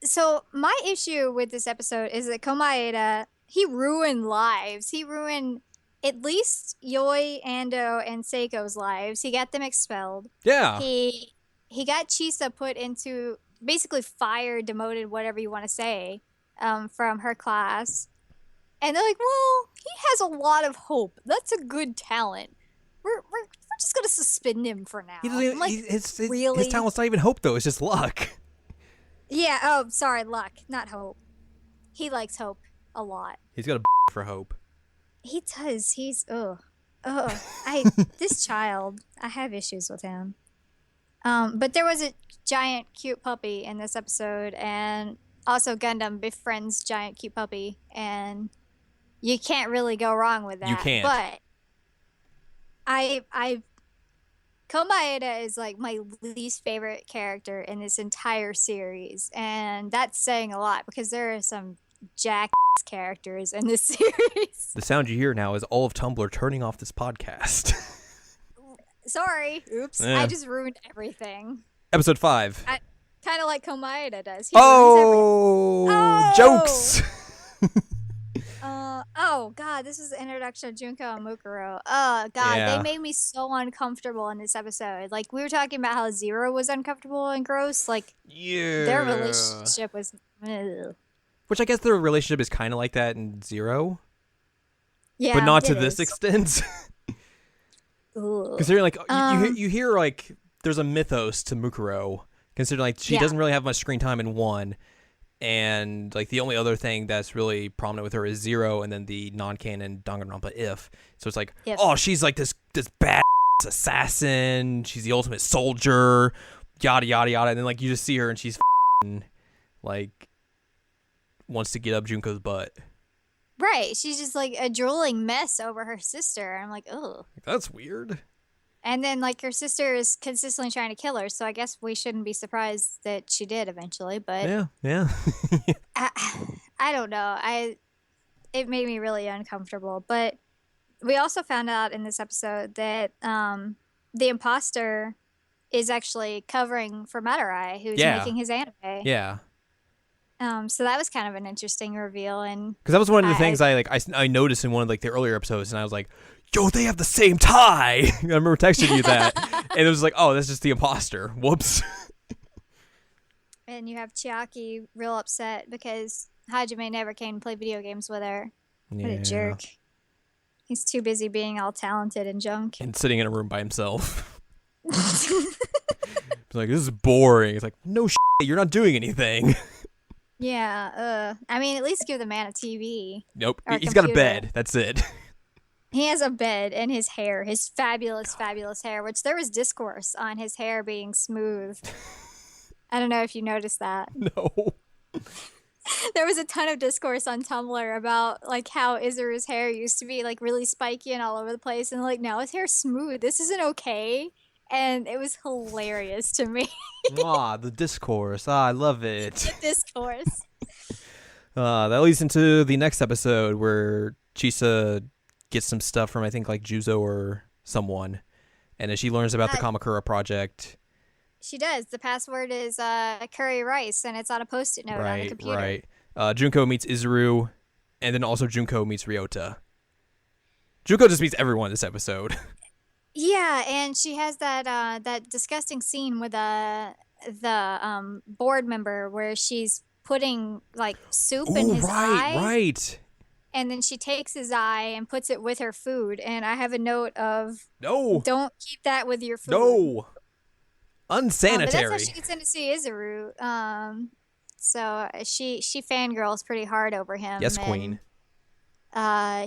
so my issue with this episode is that Komaeda, he ruined lives. He ruined at least Yoi, Ando, and Seiko's lives. He got them expelled. Yeah. He got Chisa put into basically fired, demoted, whatever you want to say, from her class. And they're like, well, he has a lot of hope. That's a good talent. We're just gonna suspend him for now. His really? talent's not even hope though. It's just luck. Yeah. Oh, sorry, luck, not hope. He likes hope a lot. He's got a for hope. He does. He's this child. I have issues with him. But there was a giant cute puppy in this episode, and also Gundam befriends giant cute puppy, and you can't really go wrong with that. You can't. But Komaeda is like my least favorite character in this entire series, and that's saying a lot because there are some jack characters in this series. The sound you hear now is all of Tumblr turning off this podcast. Sorry. Oops. Yeah. I just ruined everything. Episode 5. Kind of like Komaeda does. He Jokes. Oh god, this is the introduction of Junko and Mukuro. Oh god, Yeah. They made me so uncomfortable in this episode. Like, we were talking about how Zero was uncomfortable and gross. Like, Yeah. their relationship was ugh. Which I guess their relationship is kind of like that in Zero. Yeah, But not to it this is. extent. Ugh. Considering, like, you hear, like, there's a mythos to Mukuro. Considering, like, she doesn't really have much screen time in 1. And, like, the only other thing that's really prominent with her is Zero and then the non-canon Danganronpa If. So it's like, oh, she's, like, this bad assassin. She's the ultimate soldier. Yada, yada, yada. And then, like, you just see her and she's like, wants to get up Junko's butt. Right. She's just, like, a drooling mess over her sister. I'm like, ugh. That's weird. And then, like, her sister is consistently trying to kill her, so I guess we shouldn't be surprised that she did eventually. But yeah. I don't know. It made me really uncomfortable. But we also found out in this episode that the imposter is actually covering for Madurai, who's making his anime. Yeah. So that was kind of an interesting reveal, and because that was one of the things I noticed in one of like the earlier episodes, and I was like, "Yo, they have the same tie." I remember texting you that, and it was like, "Oh, that's just the imposter." Whoops. And you have Chiaki real upset because Hajime never came to play video games with her. What a jerk! He's too busy being all talented and junk and sitting in a room by himself. It's like, this is boring. It's like, no, you're not doing anything. Yeah. I mean, at least give the man a TV Nope. or a He's got a computer. bed. That's it. He has a bed and his hair, his fabulous, fabulous hair, which there was discourse on his hair being smooth. I don't know if you noticed that. No. There was a ton of discourse on Tumblr about like how Izuru's hair used to be like really spiky and all over the place, and like now his hair's smooth. This isn't okay, and it was hilarious to me. Ah, the discourse. Ah, I love it. The discourse. That leads into the next episode where Chisa gets some stuff from I think like Juzo or someone, and as she learns about the Kamakura project. She does. The password is curry rice, and it's on a post-it note on the computer. Right. Junko meets Izuru, and then also Junko meets Ryota. Junko just meets everyone this episode. Yeah, and she has that disgusting scene with the board member where she's putting like soup in his eye. Right. And then she takes his eye and puts it with her food. And I have a note of No. Don't keep that with your food. No. Unsanitary. But that's how she gets in to see Izuru. So she fangirls pretty hard over him. Yes, queen.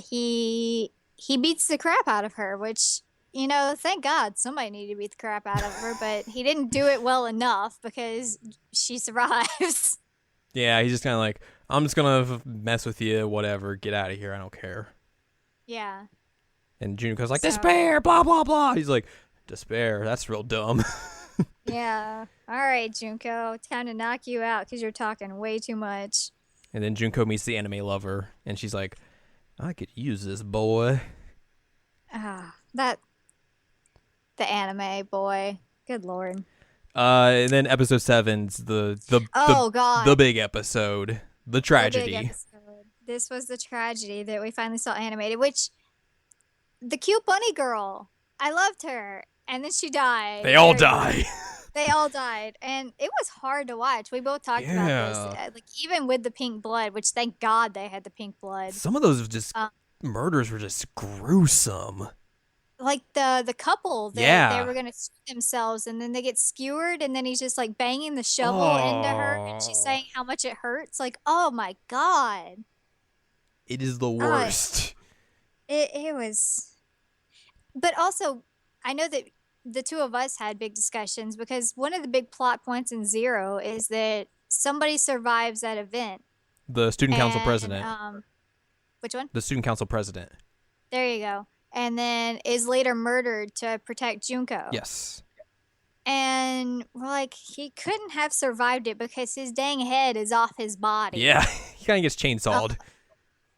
He beats the crap out of her, which, you know, thank God somebody needed to beat the crap out of her, but he didn't do it well enough because she survives. Yeah, he's just kind of like, I'm just gonna mess with you, whatever. Get out of here. I don't care. Yeah. And Junko's like, despair, blah blah blah. He's like, despair. That's real dumb. Yeah. All right, Junko. Time to knock you out because you're talking way too much. And then Junko meets the anime lover, and she's like, I could use this boy. The anime boy. Good Lord. And then episode 7's the big episode, the tragedy. The big episode. This was the tragedy that we finally saw animated, which the cute bunny girl, I loved her, and then she died. They all die. They all died, and it was hard to watch. We both talked about this, like even with the pink blood, which thank God they had the pink blood. Some of those just murders were just gruesome. Like the couple, they were gonna shoot themselves, and then they get skewered, and then he's just like banging the shovel into her, and she's saying how much it hurts. Like, oh my God, it is the worst. It was, but also I know that the two of us had big discussions because one of the big plot points in Zero is that somebody survives that event. The student council president. Which one? The student council president. There you go. And then is later murdered to protect Junko. Yes. And we're like, he couldn't have survived it because his dang head is off his body. Yeah, he kind of gets chainsawed.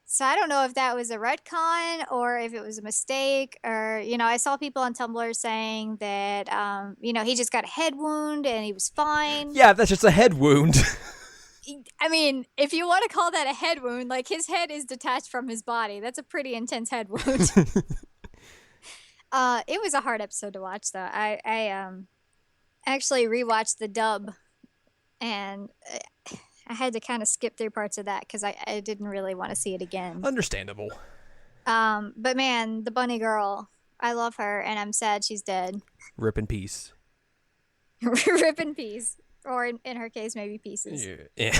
So I don't know if that was a retcon or if it was a mistake, or, you know, I saw people on Tumblr saying that, you know, he just got a head wound and he was fine. Yeah, that's just a head wound. I mean, if you want to call that a head wound, like his head is detached from his body. That's a pretty intense head wound. It was a hard episode to watch, though. I actually rewatched the dub, and I had to kind of skip through parts of that because I didn't really want to see it again. Understandable. But man, the bunny girl, I love her, and I'm sad she's dead. Rip in peace. Rip in peace. Or in her case, maybe pieces. Yeah.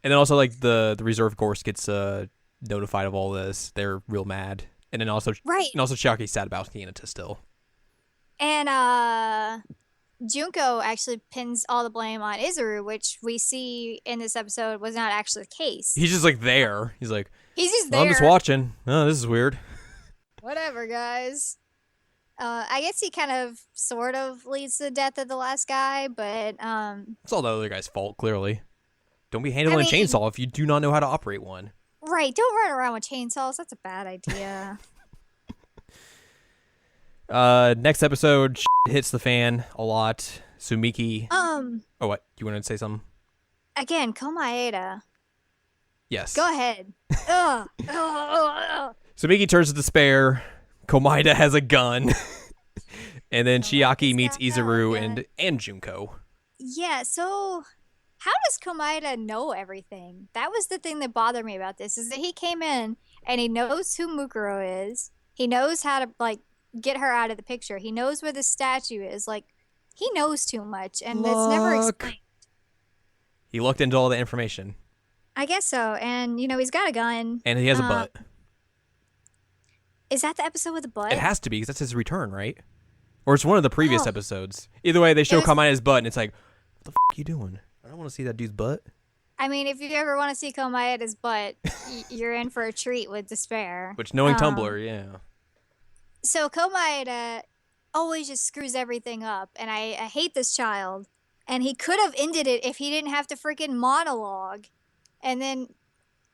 And then also, like, the reserve course gets notified of all this. They're real mad. And then also, And also Chiaki's sad about Hinata still. And Junko actually pins all the blame on Izuru, which we see in this episode was not actually the case. He's just, like, there. He's like, he's just there. I'm just watching. Oh, this is weird. Whatever, guys. I guess he kind of sort of leads to the death of the last guy, but it's all the other guy's fault, clearly. Don't be handling a chainsaw if you do not know how to operate one. Right, don't run around with chainsaws. That's a bad idea. Next episode, hits the fan a lot. Sumiki. Oh, what? You wanted to say something? Again, Komaeda. Yes. Go ahead. Ugh. Sumiki turns to despair. Komaeda has a gun. And then Chiaki meets Izuru and Junko. Yeah, so how does Komaeda know everything? That was the thing that bothered me about this, is that he came in and he knows who Mukuro is. He knows how to, like, get her out of the picture. He knows where the statue is. Like, he knows too much, and it's never explained. He looked into all the information. I guess so. And, he's got a gun. And he has a butt. Is that the episode with the butt? It has to be, because that's his return, right? Or it's one of the previous Oh. episodes. Either way, they show Komaeda's butt, and it's like, what the f*** are you doing? I don't want to see that dude's butt. I mean, if you ever want to see Komaeda's butt, you're in for a treat with Despair. Which, knowing Tumblr, yeah. So Komaeda always just screws everything up, and I hate this child. And he could have ended it if he didn't have to freaking monologue. And then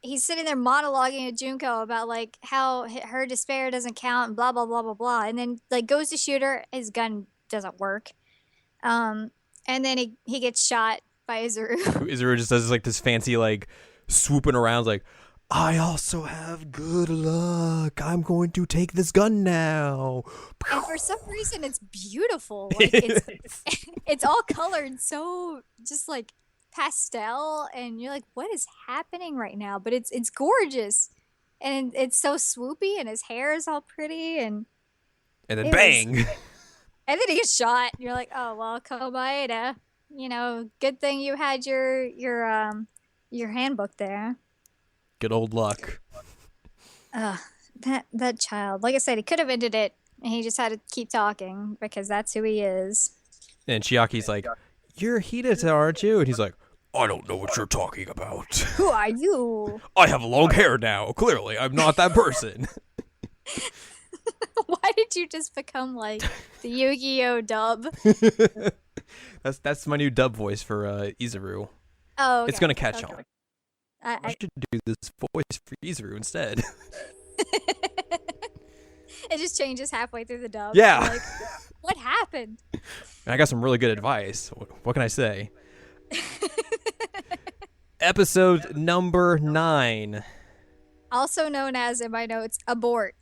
he's sitting there monologuing to Junko about like how her despair doesn't count and blah blah blah blah blah. And then like goes to shoot her, his gun doesn't work. And then he gets shot by Izuru. Izuru just does like this fancy like swooping around like, I also have good luck. I'm going to take this gun now. And for some reason it's beautiful. Like it's all colored so just like pastel, and you're like, what is happening right now? But it's gorgeous, and it's so swoopy, and his hair is all pretty, and then bang. And then he gets shot. And you're like, oh well, Komaeda, good thing you had your handbook there. Good old luck. That child. Like I said, he could have ended it, and he just had to keep talking because that's who he is. And Chiaki's like, you're Hideta, aren't you? And he's like, I don't know what you're talking about. Who are you? I have long hair now. Clearly, I'm not that person. Why did you just become like the Yu-Gi-Oh dub? That's my new dub voice for Izuru. Oh, okay. It's gonna catch on. I should do this voice for Izuru instead. It just changes halfway through the dub. Yeah. Like, what happened? I got some really good advice. What can I say? Episode number 9. Also known as, in my notes, abort.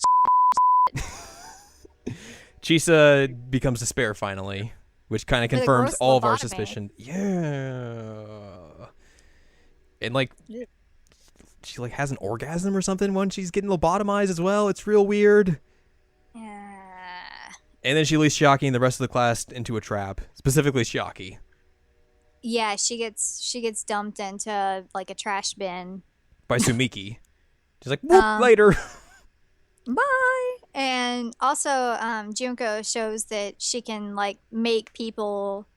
Chisa becomes Despair finally, which kind of With a confirms gross all of our lobotomy. suspicion. Yeah. And like, she like has an orgasm or something when she's getting lobotomized as well. It's real weird. And then she leads Shiaki and the rest of the class into a trap, specifically Shiaki. Yeah, she gets dumped into like a trash bin. By Sumiki. She's like, whoop, later. Bye. And also, Junko shows that she can like make people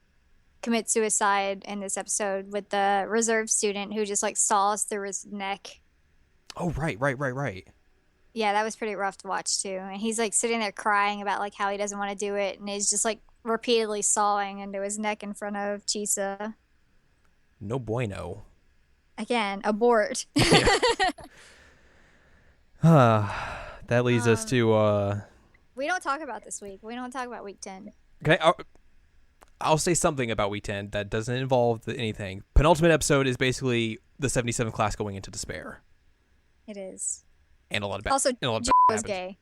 commit suicide in this episode with the reserve student who just like saws through his neck. Oh, right. Yeah, that was pretty rough to watch too. And he's like sitting there crying about like how he doesn't want to do it, and he's just like repeatedly sawing into his neck in front of Chisa. No bueno. Again, abort. That leads us to We don't talk about this week. We don't talk about week 10. Okay, I'll say something about week 10 that doesn't involve anything. Penultimate episode is basically the 77 class going into despair. It is. And a lot of bad. Also, Juzo's Juzo's gay.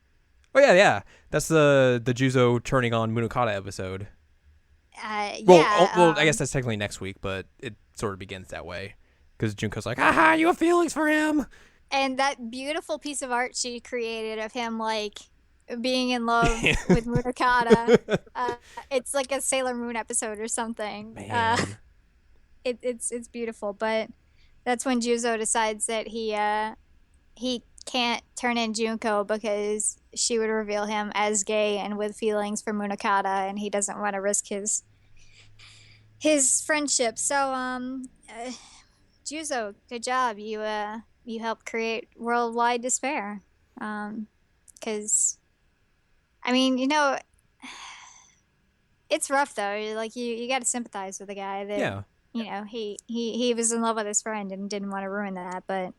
Oh yeah. That's the Juzo turning on Munokata episode. Yeah. Well, I guess that's technically next week, but it sort of begins that way because Junko's like, "Aha, you have feelings for him." And that beautiful piece of art she created of him like being in love with Munokata. It's like a Sailor Moon episode or something. Man. It's beautiful, but that's when Juzo decides that he can't turn in Junko because she would reveal him as gay and with feelings for Munokata, and he doesn't want to risk his friendship. So Juzo, good job. You helped create worldwide despair. Because I mean, it's rough though. Like you got to sympathize with the guy that he was in love with his friend and didn't want to ruin that, but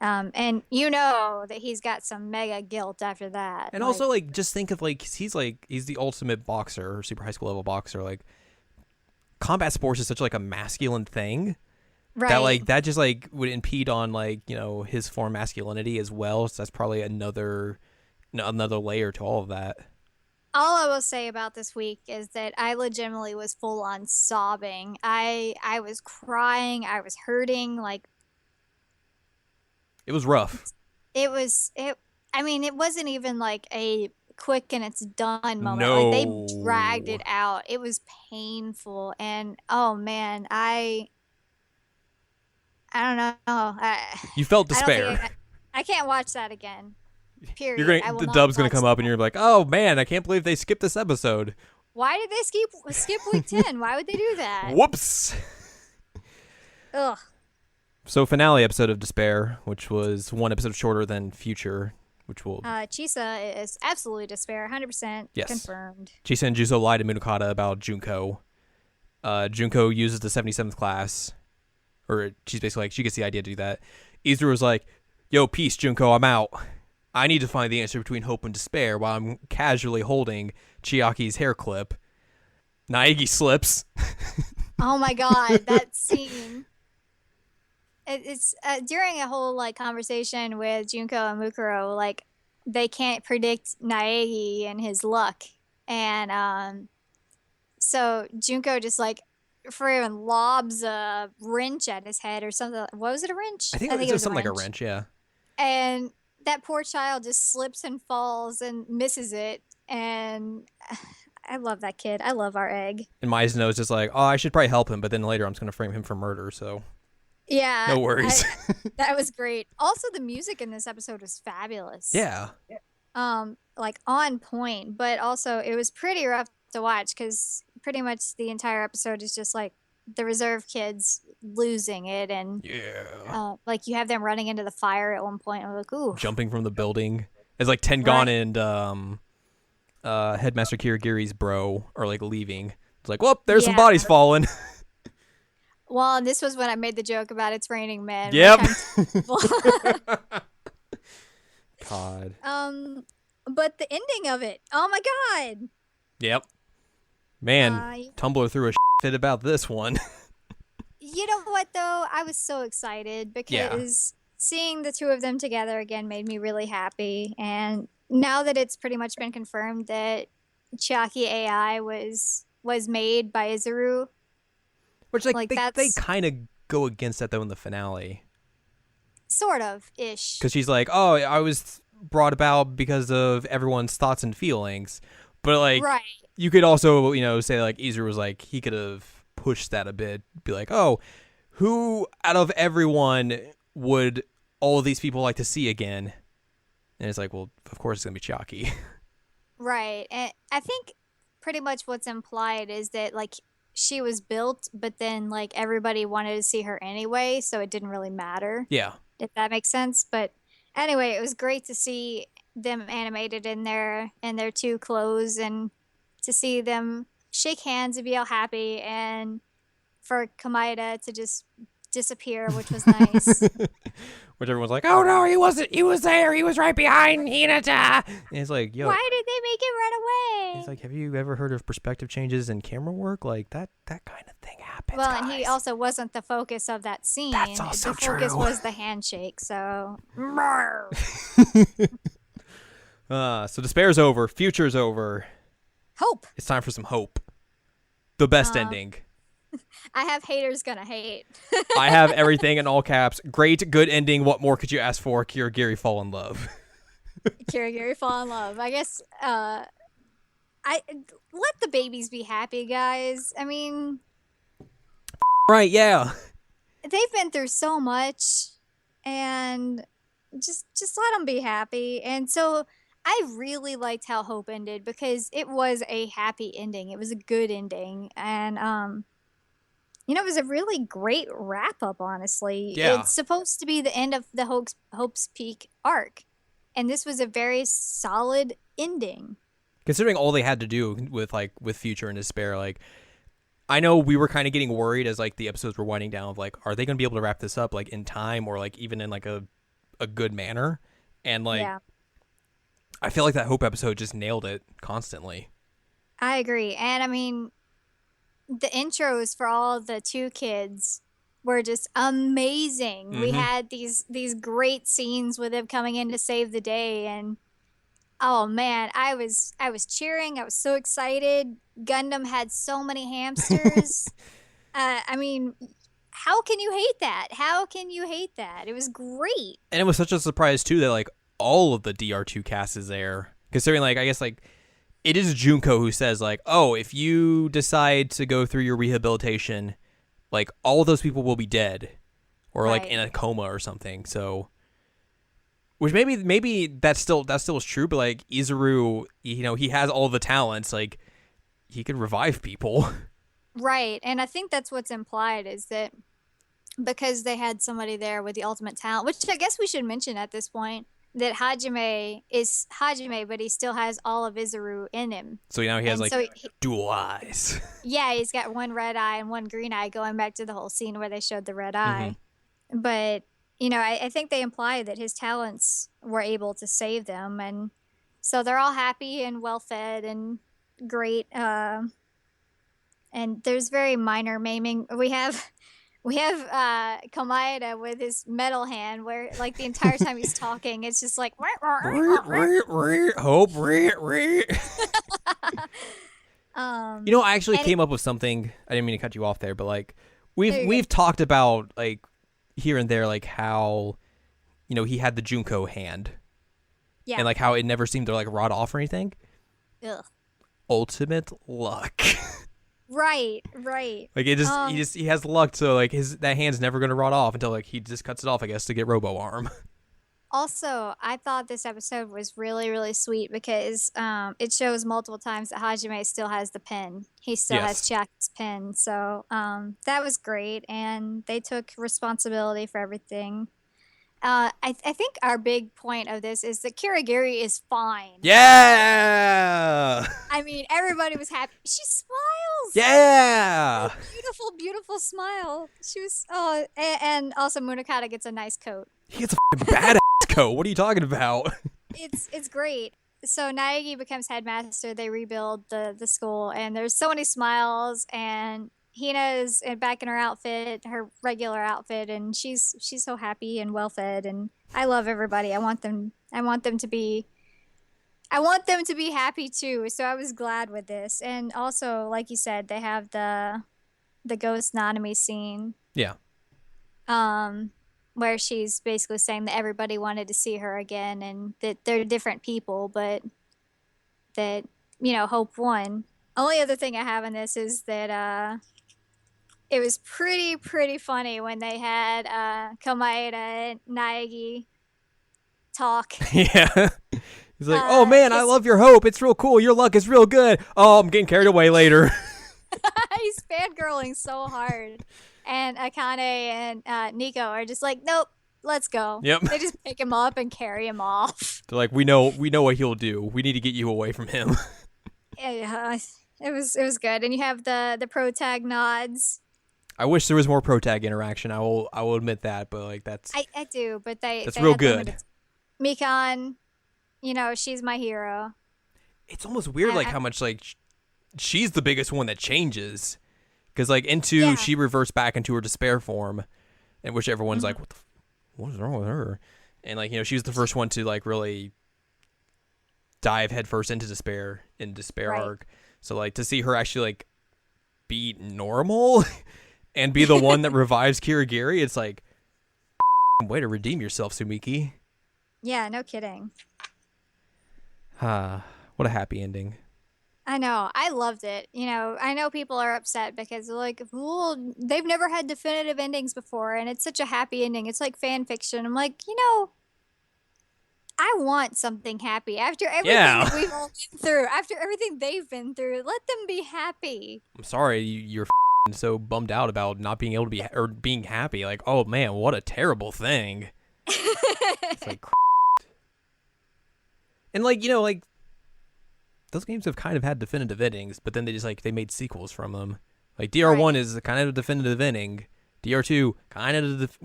and that he's got some mega guilt after that. And also, like, just think of he's the ultimate boxer or super high school level boxer. Like, combat sports is such like a masculine thing. Right. That just would impede on his form masculinity as well. So that's probably another layer to all of that. All I will say about this week is that I legitimately was full on sobbing. I was crying. I was hurting. Like, it was rough. It wasn't even like a quick and it's done moment. No. Like, they dragged it out. It was painful. And oh man, I don't know. You felt I don't think despair. I can't watch that again. You're Period. I will the not dub's gonna watch come up, and that. you're like, oh man, I can't believe they skipped this episode. Why did they skip week 10? Why would they do that? Whoops. Ugh. So finale episode of Despair, which was one episode shorter than Future, which will Chisa is absolutely despair, 100% yes. confirmed. Chisa and Juzo lied to Minokata about Junko. Junko uses the 77th class, or she's basically like, she gets the idea to do that. Izuru was like, yo, peace, Junko, I'm out. I need to find the answer between hope and despair while I'm casually holding Chiaki's hair clip. Naegi slips. Oh my god, that scene. It's during a whole like conversation with Junko and Mukuro, like they can't predict Naegi and his luck, and so Junko just like freaking lobs a wrench at his head or something. What was it, a wrench? I think it was something like a wrench, yeah. And that poor child just slips and falls and misses it, and I love that kid. I love our egg. And Maizuno is just like, oh, I should probably help him, but then later I'm just going to frame him for murder, so... Yeah. No worries. That was great. Also, the music in this episode was fabulous. Yeah. Like on point, but also it was pretty rough to watch because pretty much the entire episode is just like the reserve kids losing it, and like you have them running into the fire at one point. I'm like, ooh. Jumping from the building. It's like Tengon and Headmaster Kirigiri's bro are like leaving. It's like, well, there's some bodies falling. Well, and this was when I made the joke about it's raining men. Yep. God. But the ending of it, oh my god. Yep. Man, Tumblr threw a fit about this one. You know what though? I was so excited because seeing the two of them together again made me really happy. And now that it's pretty much been confirmed that Chiaki AI was made by Izuru. Which like they kind of go against that though in the finale. Sort of ish. Because she's like, oh, I was brought about because of everyone's thoughts and feelings, but like you could also say like Izuru was like he could have pushed that a bit, be like, oh, who out of everyone would all of these people like to see again? And it's like, well, of course it's gonna be Chiaki. Right, and I think pretty much what's implied is that like she was built, but then like everybody wanted to see her anyway, so it didn't really matter. Yeah. If that makes sense. But anyway, it was great to see them animated in their two clothes and to see them shake hands and be all happy, and for Kamaeda to just disappear, which was nice. Which everyone's like, oh no, he wasn't. He was there. He was right behind Hinata. And it's like, yo. Why did they make it run away? It's like, have you ever heard of perspective changes in camera work? Like that kind of thing happens. Well, guys. And he also wasn't the focus of that scene. That's also true. The focus was the handshake. So. So Despair's over. Future's over. Hope. It's time for some hope. The best ending. I have haters gonna hate. I have everything in all caps. Great, good ending. What more could you ask for? Kirigiri fall in love. Kirigiri fall in love. I guess. I let the babies be happy, guys. I mean. Right. Yeah. They've been through so much, and just let them be happy. And so I really liked how Hope ended because it was a happy ending. It was a good ending, and it was a really great wrap-up, honestly. Yeah. It's supposed to be the end of the Hope's Peak arc, and this was a very solid ending. Considering all they had to do with Future and Despair, like, I know we were kind of getting worried as, like, the episodes were winding down of, like, are they going to be able to wrap this up, like, in time or, like, even in, like, a good manner? And, like, I feel like that Hope episode just nailed it constantly. I agree. And, I mean, the intros for all the two kids were just amazing. Mm-hmm. We had these great scenes with them coming in to save the day, and oh man, I was cheering. I was so excited. Gundam had so many hamsters. I mean, how can you hate that? How can you hate that? It was great. And it was such a surprise too that like all of the DR2 cast is there. Considering like I guess like it is Junko who says, like, oh, if you decide to go through your rehabilitation, like, all of those people will be dead. or like in a coma or something. So, which maybe that still is true, but like Izuru, he has all the talents, like he could revive people. Right. And I think that's what's implied is that because they had somebody there with the ultimate talent, which I guess we should mention at this point, that Hajime is Hajime, but he still has all of Izuru in him. So now he has And dual eyes. Yeah, he's got one red eye and one green eye, going back to the whole scene where they showed the red eye. But, I think they imply that his talents were able to save them. And so they're all happy and well-fed and great. And there's very minor maiming. We have Komaeda with his metal hand where like the entire time he's talking it's just like hope. I actually came up with something. I didn't mean to cut you off there, but like we've talked about like here and there like how he had the Junko hand. Yeah. And like how it never seemed to like rot off or anything. Ugh. Ultimate luck. Right. Like it just he has luck, so like that hand's never gonna rot off until like he just cuts it off, I guess, to get Robo Arm. Also, I thought this episode was really, really sweet because it shows multiple times that Hajime still has the pen. He still has Chiaki's pen, so that was great, and they took responsibility for everything. I think our big point of this is that Kirigiri is fine. Yeah! I mean, everybody was happy. She smiles! Yeah! Beautiful, beautiful smile. She was, and also Munakata gets a nice coat. He gets a badass coat. What are you talking about? It's great. So Naegi becomes headmaster. They rebuild the school, and there's so many smiles, and Hina's back in her outfit, her regular outfit, and she's so happy and well fed, and I love everybody. I want them to be happy too. So I was glad with this. And also, like you said, they have the ghost Nanami scene. Yeah. Where she's basically saying that everybody wanted to see her again and that they're different people, but that, hope won. Only other thing I have in this is that it was pretty funny when they had Komaeda and Naegi talk. Yeah. He's like, oh man, I love your hope. It's real cool. Your luck is real good. Oh, I'm getting carried away later. He's fangirling so hard. And Akane and Nico are just like, nope, let's go. Yep. They just pick him up and carry him off. They're like, we know what he'll do. We need to get you away from him. Yeah, it was good. And you have the pro tag nods. I wish there was more pro tag interaction. I will admit that, but like that's I do, but that's real good. Mikan, she's my hero. It's almost weird how much like she's the biggest one that changes. Because like she reverts back into her despair form, and which everyone's like, what is wrong with her? And like she was the first one to like really dive headfirst into despair in despair arc. So like to see her actually like be normal and be the one that revives Kirigiri, it's like way to redeem yourself, Sumiki. Yeah, no kidding. What a happy ending. I know. I loved it. I know people are upset because they're like, well, they've never had definitive endings before, and it's such a happy ending. It's like fan fiction. I'm like, I want something happy. After everything that we've all been through, after everything they've been through, let them be happy. I'm sorry you're so bummed out about not being able to be, or being happy. Like, oh man, what a terrible thing. It's like, and like, like, those games have kind of had definitive endings, but then they made sequels from them. Like DR1 is kind of a definitive ending. DR2 kind of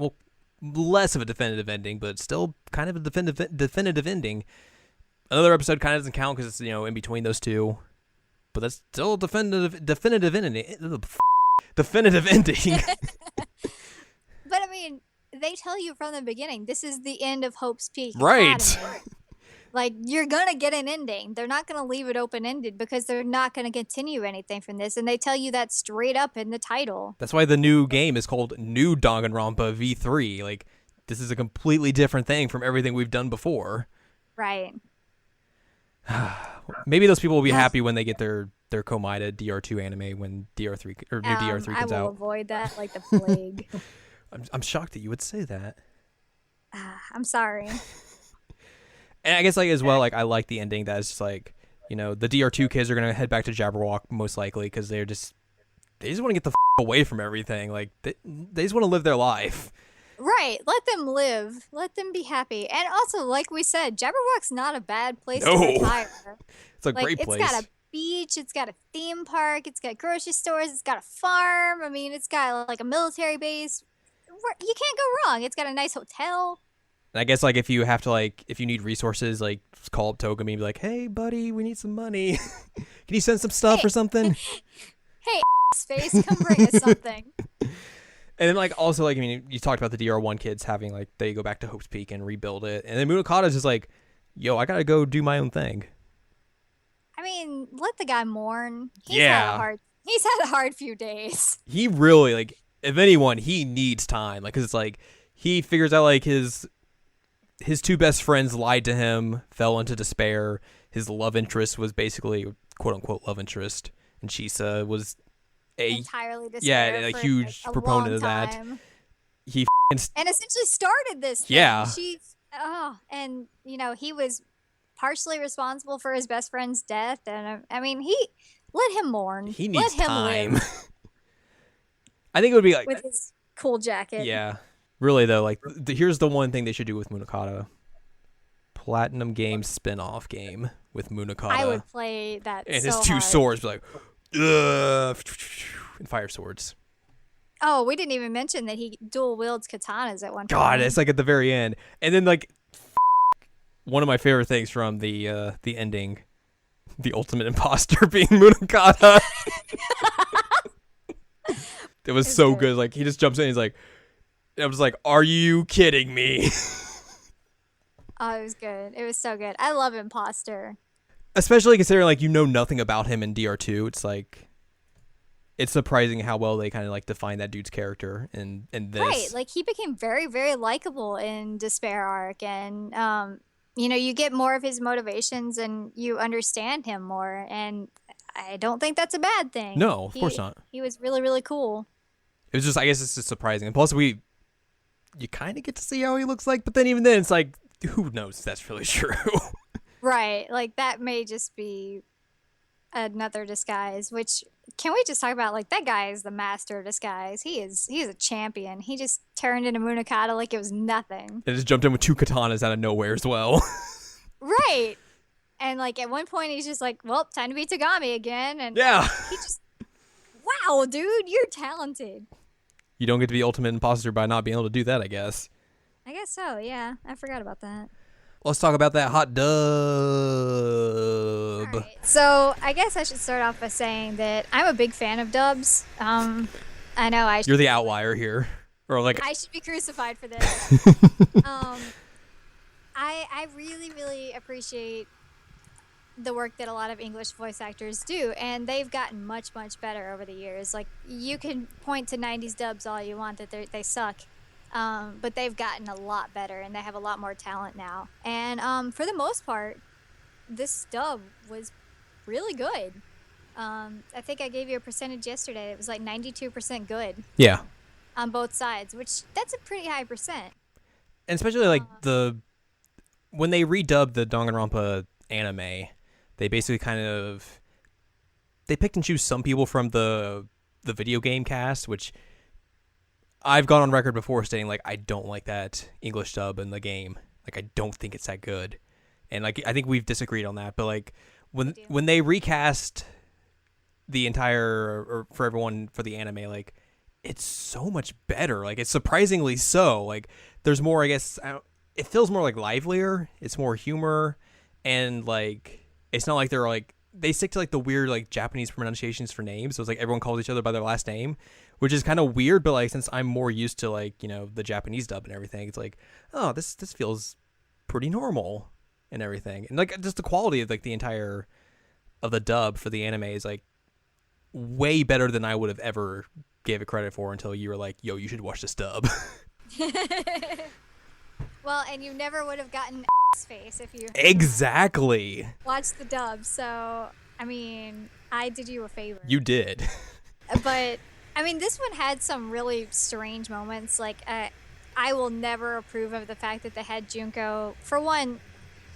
less of a definitive ending, but still kind of a definitive ending. Another episode kind of doesn't count because it's in between those two, but that's still a definitive ending. Definitive ending. But I mean, they tell you from the beginning this is the end of Hope's Peak. Right. Academy. Like, you're going to get an ending. They're not going to leave it open-ended because they're not going to continue anything from this. And they tell you that straight up in the title. That's why the new game is called New Danganronpa V3. Like, this is a completely different thing from everything we've done before. Right. Maybe those people will be happy when they get their Komaeda DR2 anime when DR3 or new DR3 comes out. I will avoid that like the plague. I'm shocked that you would say that. I'm sorry. And I guess like as well, like I like the ending that is just like, you know, the DR2 kids are gonna head back to Jabberwock most likely because they just want to get the away from everything. Like they just want to live their life. Right. Let them live. Let them be happy. And also, like we said, Jabberwock's not a bad place to retire. It's a great place. It's got a beach. It's got a theme park. It's got grocery stores. It's got a farm. I mean, it's got like a military base. You can't go wrong. It's got a nice hotel. And I guess like if you have to like if you need resources, like just call up Togami and be like, "Hey, buddy, we need some money. Can you send some stuff or something?" Hey, face, come bring us something. And then like also like I mean you talked about the DR1 kids having like they go back to Hope's Peak and rebuild it, and then Munakata's just like, "Yo, I gotta go do my own thing." I mean, let the guy mourn. He's yeah, had a hard few days. He really like if anyone he needs time like because it's like he figures out like his two best friends lied to him, fell into despair. His love interest was basically quote unquote love interest, and Chisa was entirely despair a huge proponent of that. He and essentially started this thing. Yeah. And you know, he was partially responsible for his best friend's death, and I mean, he let him mourn. He needs let time. Him live. I think it would be like with his cool jacket. Yeah. Really though, like here's the one thing they should do with Munakata: Platinum Games spin-off game with Munakata. I would play that. And so his two hard. swords, be like, ugh, and fire swords. Oh, we didn't even mention that he dual wields katanas at one point. God, it's like at the very end, and then like one of my favorite things from the ending, the ultimate imposter being Munakata. It was so good. Like he just jumps in, he's like. I was like, are you kidding me? Oh, it was good. It was so good. I love Imposter. Especially considering, like, you know nothing about him in DR2. It's like, it's surprising how well they kind of, like, define that dude's character in this. Right. Like, he became very, very likable in Despair Arc. And, you know, you get more of his motivations and you understand him more. And I don't think that's a bad thing. No, of course not. He was really, really cool. It was just, I guess it's just surprising. And plus, you kind of get to see how he looks like, but then even then, it's like, who knows if that's really true? Right. Like, that may just be another disguise, which, can we just talk about, like, that guy is the master of disguise. He's a champion. He just turned into Munakata like it was nothing. And just jumped in with two katanas out of nowhere as well. Right. And, like, at one point, he's just like, well, time to be Tagami again. And yeah. He just, wow, dude, you're talented. You don't get to be ultimate imposter by not being able to do that, I guess. I guess so, yeah. I forgot about that. Let's talk about that hot dub. All right. So I guess I should start off by saying that I'm a big fan of dubs. I know You're the outlier here. Or like I should be crucified for this. I really, really appreciate the work that a lot of English voice actors do, and they've gotten much, much better over the years. Like, you can point to 90s dubs all you want that they suck, but they've gotten a lot better, and they have a lot more talent now. And for the most part, this dub was really good. I think I gave you a percentage yesterday. It was like 92% good. Yeah. On both sides, which that's a pretty high percent. And especially like when they redubbed the Danganronpa anime, they basically they picked and choose some people from the video game cast, which I've gone on record before stating like I don't like that English dub in the game. Like I don't think it's that good. And like I think we've disagreed on that, but like when they recast the entire or for everyone for the anime, like it's so much better. Like it's surprisingly so. Like there's more, I guess it feels more like livelier. It's more humor, and like it's not like they're like they stick to like the weird like Japanese pronunciations for names. So it's like everyone calls each other by their last name, which is kind of weird. But like since I'm more used to like, you know, the Japanese dub and everything, it's like, oh, this feels pretty normal and everything. And like just the quality of like the entire of the dub for the anime is like way better than I would have ever gave it credit for until you were like, yo, you should watch this dub. Well, and you never would have gotten face if you exactly watched the dub. So I mean, I did you a favor. You did. But I mean, this one had some really strange moments. Like, I will never approve of the fact that they had Junko. For one,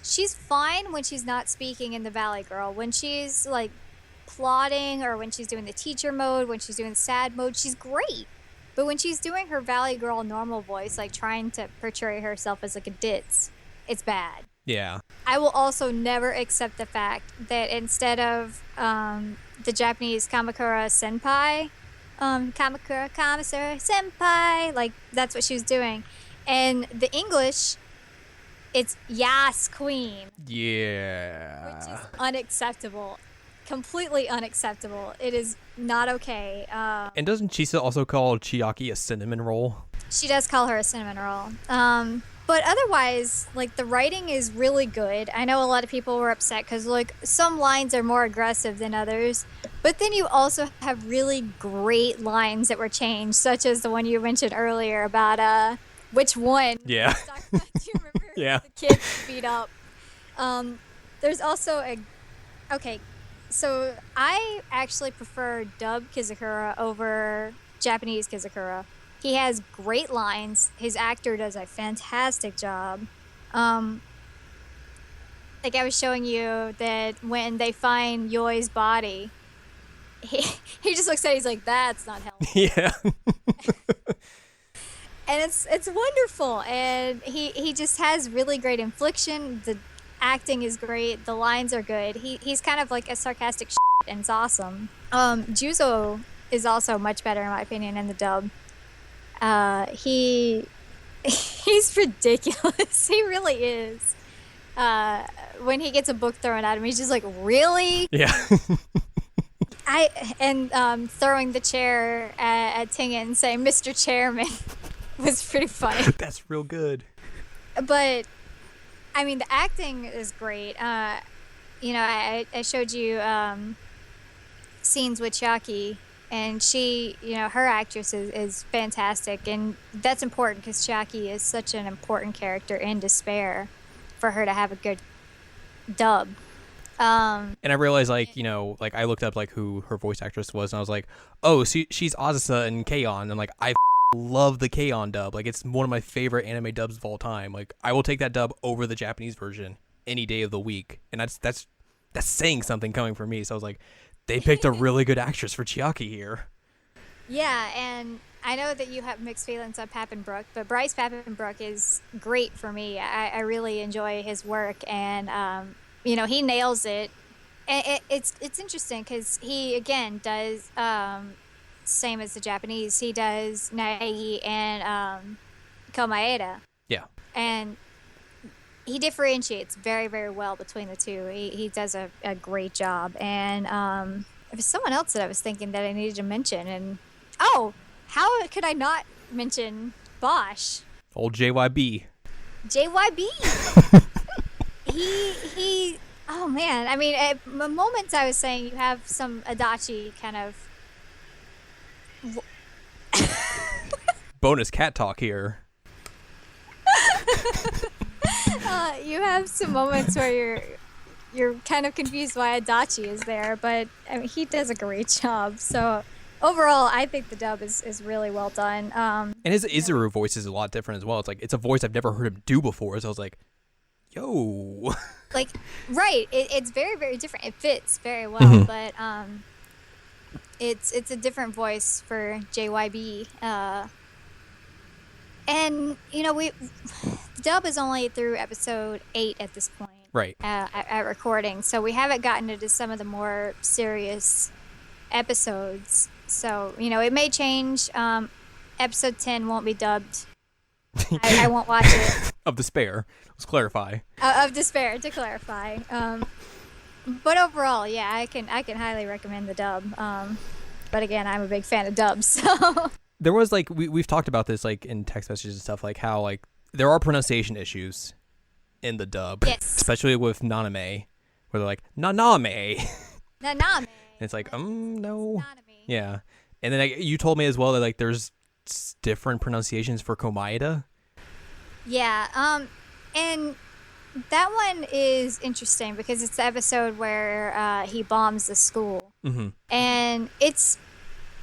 she's fine when she's not speaking in the Valley Girl. When she's like plotting, or when she's doing the teacher mode, when she's doing sad mode, she's great. But when she's doing her Valley Girl normal voice, like trying to portray herself as like a ditz, it's bad. Yeah. I will also never accept the fact that instead of the Japanese Kamakura Senpai, Kamakura Kamasura Senpai, like that's what she was doing. And the English, it's Yas Queen. Yeah. Which is unacceptable. Completely unacceptable. It is not okay. And doesn't Chisa also call Chiaki a cinnamon roll? She does call her a cinnamon roll. But otherwise, like, the writing is really good. I know a lot of people were upset because, like, some lines are more aggressive than others. But then you also have really great lines that were changed, such as the one you mentioned earlier about which one. Yeah. Do you remember? Yeah. The kid beat up. There's also okay, so I actually prefer dub Kizakura over Japanese Kizakura. He has great lines. His actor does a fantastic job. Like I was showing you that when they find Yoi's body, he just looks at it, he's like, that's not healthy. Yeah. And it's wonderful. And he just has really great inflection. The acting is great. The lines are good. He's kind of like a sarcastic and it's awesome. Juzo is also much better in my opinion in the dub. He's ridiculous. He really is. When he gets a book thrown at him, he's just like, really? Yeah. Throwing the chair at Tingen and saying, Mr. Chairman, was pretty funny. That's real good. But, I mean, the acting is great. I showed you scenes with Chiaki. And she, her actress is fantastic. And that's important because Chiaki is such an important character in Despair for her to have a good dub. And I realized, like, I looked up, like, who her voice actress was. And I was like, oh, she's Azusa in K-On! And, like, I love the K-On! Dub. Like, it's one of my favorite anime dubs of all time. Like, I will take that dub over the Japanese version any day of the week. And that's saying something coming from me. So I was like, they picked a really good actress for Chiaki here. Yeah, and I know that you have mixed feelings on Pappenbrook, but Bryce Pappenbrook is great for me. I really enjoy his work, and he nails it. And it's interesting because he again does same as the Japanese. He does Naegi and Komaeda. Yeah, and he differentiates very, very well between the two. He does a great job. And there was someone else that I was thinking that I needed to mention. And how could I not mention Bosch? Old JYB. JYB. he. Oh man. I mean, at moments I was saying you have some Adachi kind of. Bonus cat talk here. You have some moments where you're kind of confused why Adachi is there, but I mean, he does a great job. So overall, I think the dub is really well done. And his Izuru voice is a lot different as well. It's like it's a voice I've never heard him do before. So I was like, yo. Like, right. It's very, very different. It fits very well, but it's a different voice for JYB. And the dub is only through episode 8 at this point. Right. At recording, so we haven't gotten into some of the more serious episodes. So it may change. Episode 10 won't be dubbed. I won't watch it. Of Despair. Let's clarify. Of Despair, to clarify. But overall, yeah, I can highly recommend the dub. But again, I'm a big fan of dubs. So there was like we've talked about this like in text messages and stuff, like how like there are pronunciation issues in the dub, yes, especially with Naname, where they're like Naname. Naname. And it's like no. Yeah, and then you told me as well that like there's different pronunciations for Komaeda. Yeah, and that one is interesting because it's the episode where he bombs the school, and it's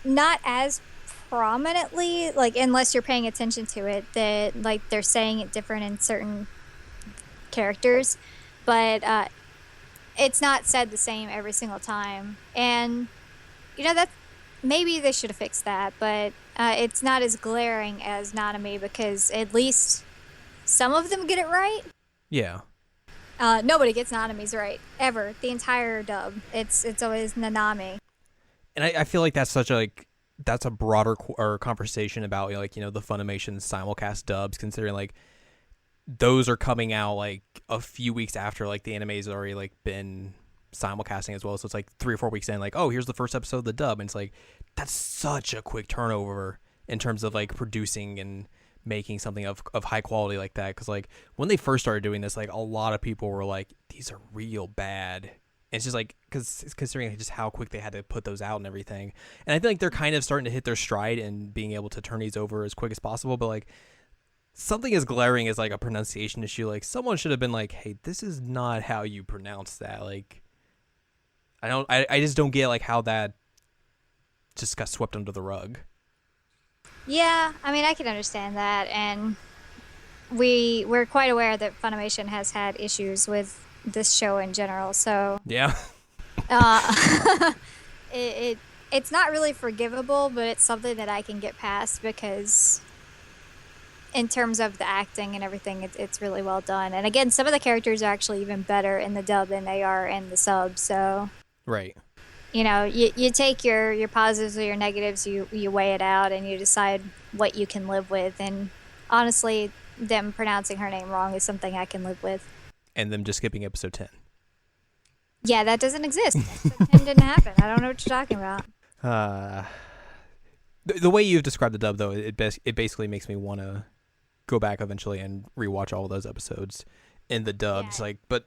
not as prominently, like unless you're paying attention to it, that like they're saying it different in certain characters, but it's not said the same every single time. And that maybe they should have fixed that, but it's not as glaring as Nanami because at least some of them get it right. Yeah. Nobody gets Nanami's right ever. The entire dub, it's always Nanami. And I feel like that's that's a broader conversation about the Funimation simulcast dubs, considering like those are coming out like a few weeks after like the anime's already like been simulcasting as well. So it's like 3 or 4 weeks in, like, oh, here's the first episode of the dub, and it's like that's such a quick turnover in terms of like producing and making something of high quality like that. Because like when they first started doing this, like a lot of people were like, these are real bad. And it's just like, because considering just how quick they had to put those out and everything. And I feel like they're kind of starting to hit their stride and being able to turn these over as quick as possible. But like something as glaring as like a pronunciation issue, like someone should have been like, hey, this is not how you pronounce that. Like I just don't get like how that just got swept under the rug. Yeah, I mean, I can understand that, and we're quite aware that Funimation has had issues with this show in general. So yeah, it's not really forgivable, but it's something that I can get past because in terms of the acting and everything, it's really well done. And again, some of the characters are actually even better in the dub than they are in the sub. So right. You take your positives or your negatives, you weigh it out, and you decide what you can live with. And honestly, them pronouncing her name wrong is something I can live with. And them just skipping episode 10. Yeah, that doesn't exist. Episode 10 didn't happen. I don't know what you're talking about. The way you've described the dub, though, it basically makes me want to go back eventually and rewatch all of those episodes in the dub. Yeah. It's like, but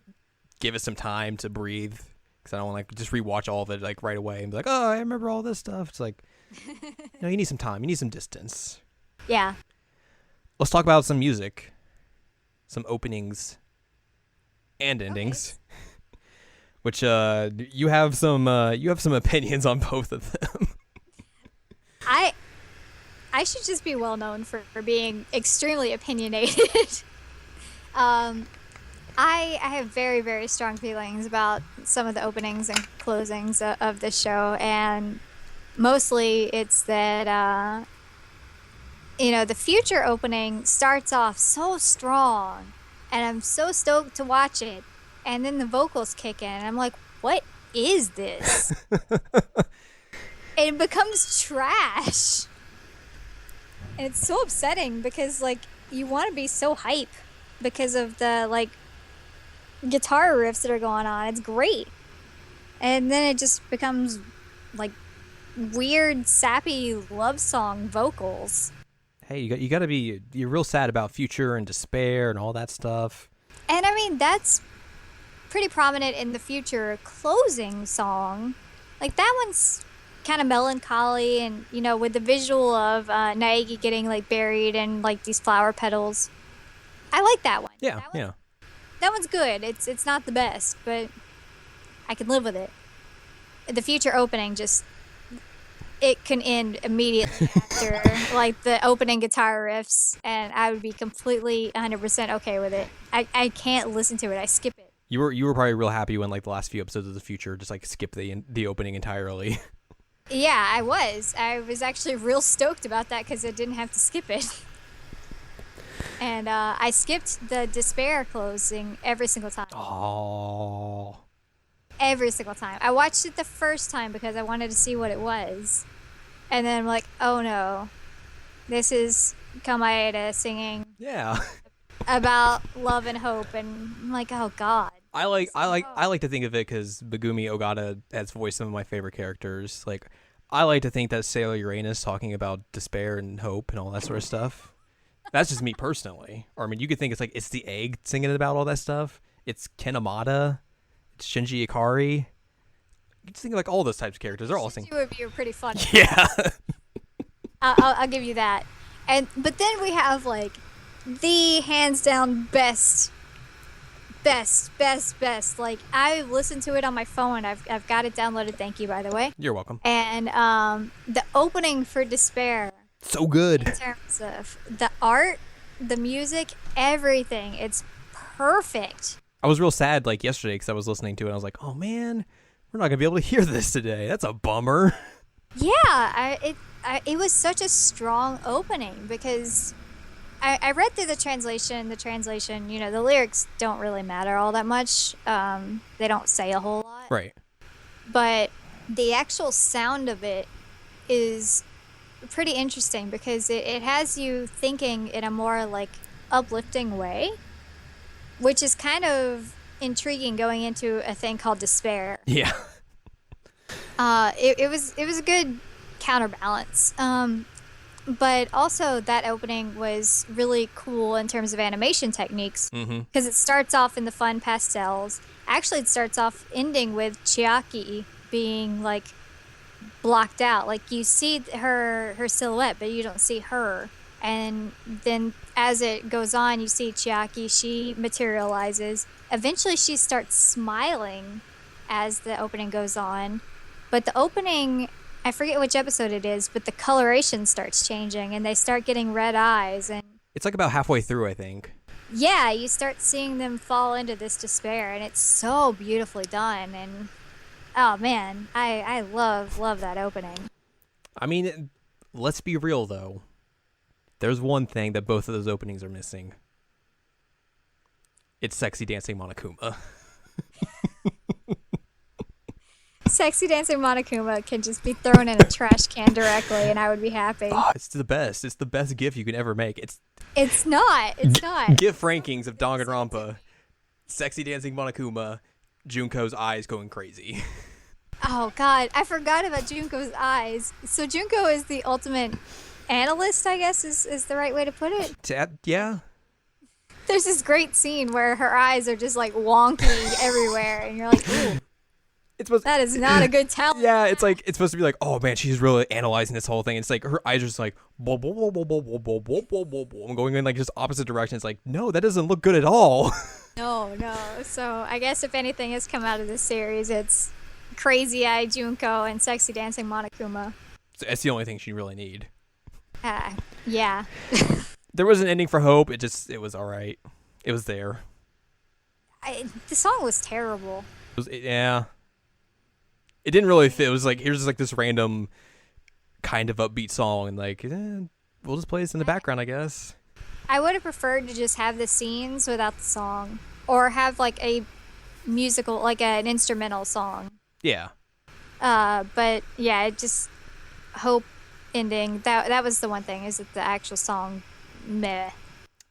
give it some time to breathe. Because I don't want to just rewatch all of it like right away and be like, oh, I remember all this stuff. It's like, no, you need some time. You need some distance. Yeah. Let's talk about some music, some openings and endings, okay. Which you have some opinions on both of them. I should just be well known for being extremely opinionated. I have very, very strong feelings about some of the openings and closings of the show, and mostly it's that, the future opening starts off so strong, and I'm so stoked to watch it, and then the vocals kick in, and I'm like, what is this? And it becomes trash. And it's so upsetting because, like, you want to be so hype because of the, like, guitar riffs that are going on. It's great. And then it just becomes like weird sappy love song vocals. Hey, you got to be, you're real sad about future and despair and all that stuff. And I mean, that's pretty prominent in the future closing song. Like that one's kind of melancholy, and with the visual of Naegi getting like buried in like these flower petals. I like that one. Yeah, yeah. That one's good. It's not the best, but I can live with it. The future opening it can end immediately after like the opening guitar riffs, and I would be completely 100% okay with it. I can't listen to it. I skip it. You were probably real happy when like the last few episodes of the future just like skip the opening entirely. Yeah, I was. I was actually real stoked about that because I didn't have to skip it. And I skipped the despair closing every single time. Oh. Every single time. I watched it the first time because I wanted to see what it was. And then I'm like, oh no. This is Kamaeda singing about love and hope, and I'm like, oh god. I like to think of it because Megumi Ogata has voiced some of my favorite characters. Like, I like to think that Sailor Uranus talking about despair and hope and all that sort of stuff. That's just me personally. Or I mean, you could think it's the egg singing about all that stuff. It's Ken Amada. It's Shinji Ikari. You just think of like all those types of characters. They're all singing. Shinji would be pretty funny. Yeah. I'll give you that. But then we have like the hands down best best. Like, I listened to it on my phone. I've got it downloaded. Thank you, by the way. You're welcome. And the opening for Despair, So good. in terms of the art, the music, everything, it's perfect. I was real sad like yesterday because I was listening to it and I was like, oh man, we're not gonna be able to hear this today. That's a bummer. Yeah, it was such a strong opening because I read through the translation. The translation, the lyrics don't really matter all that much. They don't say a whole lot. Right. But the actual sound of it is pretty interesting because it has you thinking in a more like uplifting way, which is kind of intriguing going into a thing called Despair. Yeah. It was a good counterbalance. But also that opening was really cool in terms of animation techniques because it starts off in the fun pastels. Actually, it starts off ending with Chiaki being like blocked out. Like you see her silhouette, but you don't see her. And then as it goes on, you see Chiaki, she materializes. Eventually she starts smiling as the opening goes on. But the opening, I forget which episode it is, but the coloration starts changing and they start getting red eyes. And It's like about halfway through, I think. yeah, you start seeing them fall into this despair, and it's so beautifully done. And oh man, I love that opening. I mean, let's be real though. There's one thing that both of those openings are missing. It's sexy dancing Monokuma. Sexy dancing Monokuma can just be thrown in a trash can directly, and I would be happy. Oh, it's the best. It's the best GIF you can ever make. It's not. GIF rankings of Danganronpa. Sexy dancing Monokuma. Junko's eyes going crazy. Oh god, I forgot about Junko's eyes. So Junko is the ultimate analyst, I guess is the right way to put it. Yeah. There's this great scene where her eyes are just like wonky everywhere, and you're like, ooh. That is not a good talent. Yeah, it's like it's supposed to be like, oh man, she's really analyzing this whole thing. It's like her eyes are just like blah, blah, blah, blah, blah, blah, blah, blah, blah, blah, blah, and going in like just opposite direction. It's like, no, that doesn't look good at all. No. So I guess if anything has come out of this series, it's Crazy Eye Junko and Sexy Dancing Monokuma. So that's the only thing she really need. Yeah. There was an ending for Hope. It was all right. It was there. The song was terrible. Yeah. It didn't really fit. It was like, here's just like this random kind of upbeat song, and like, we'll just play this in the background, I guess. I would have preferred to just have the scenes without the song, or have like a musical, like an instrumental song. Yeah. But yeah, it just Hope ending. That was the one thing, is that the actual song, meh.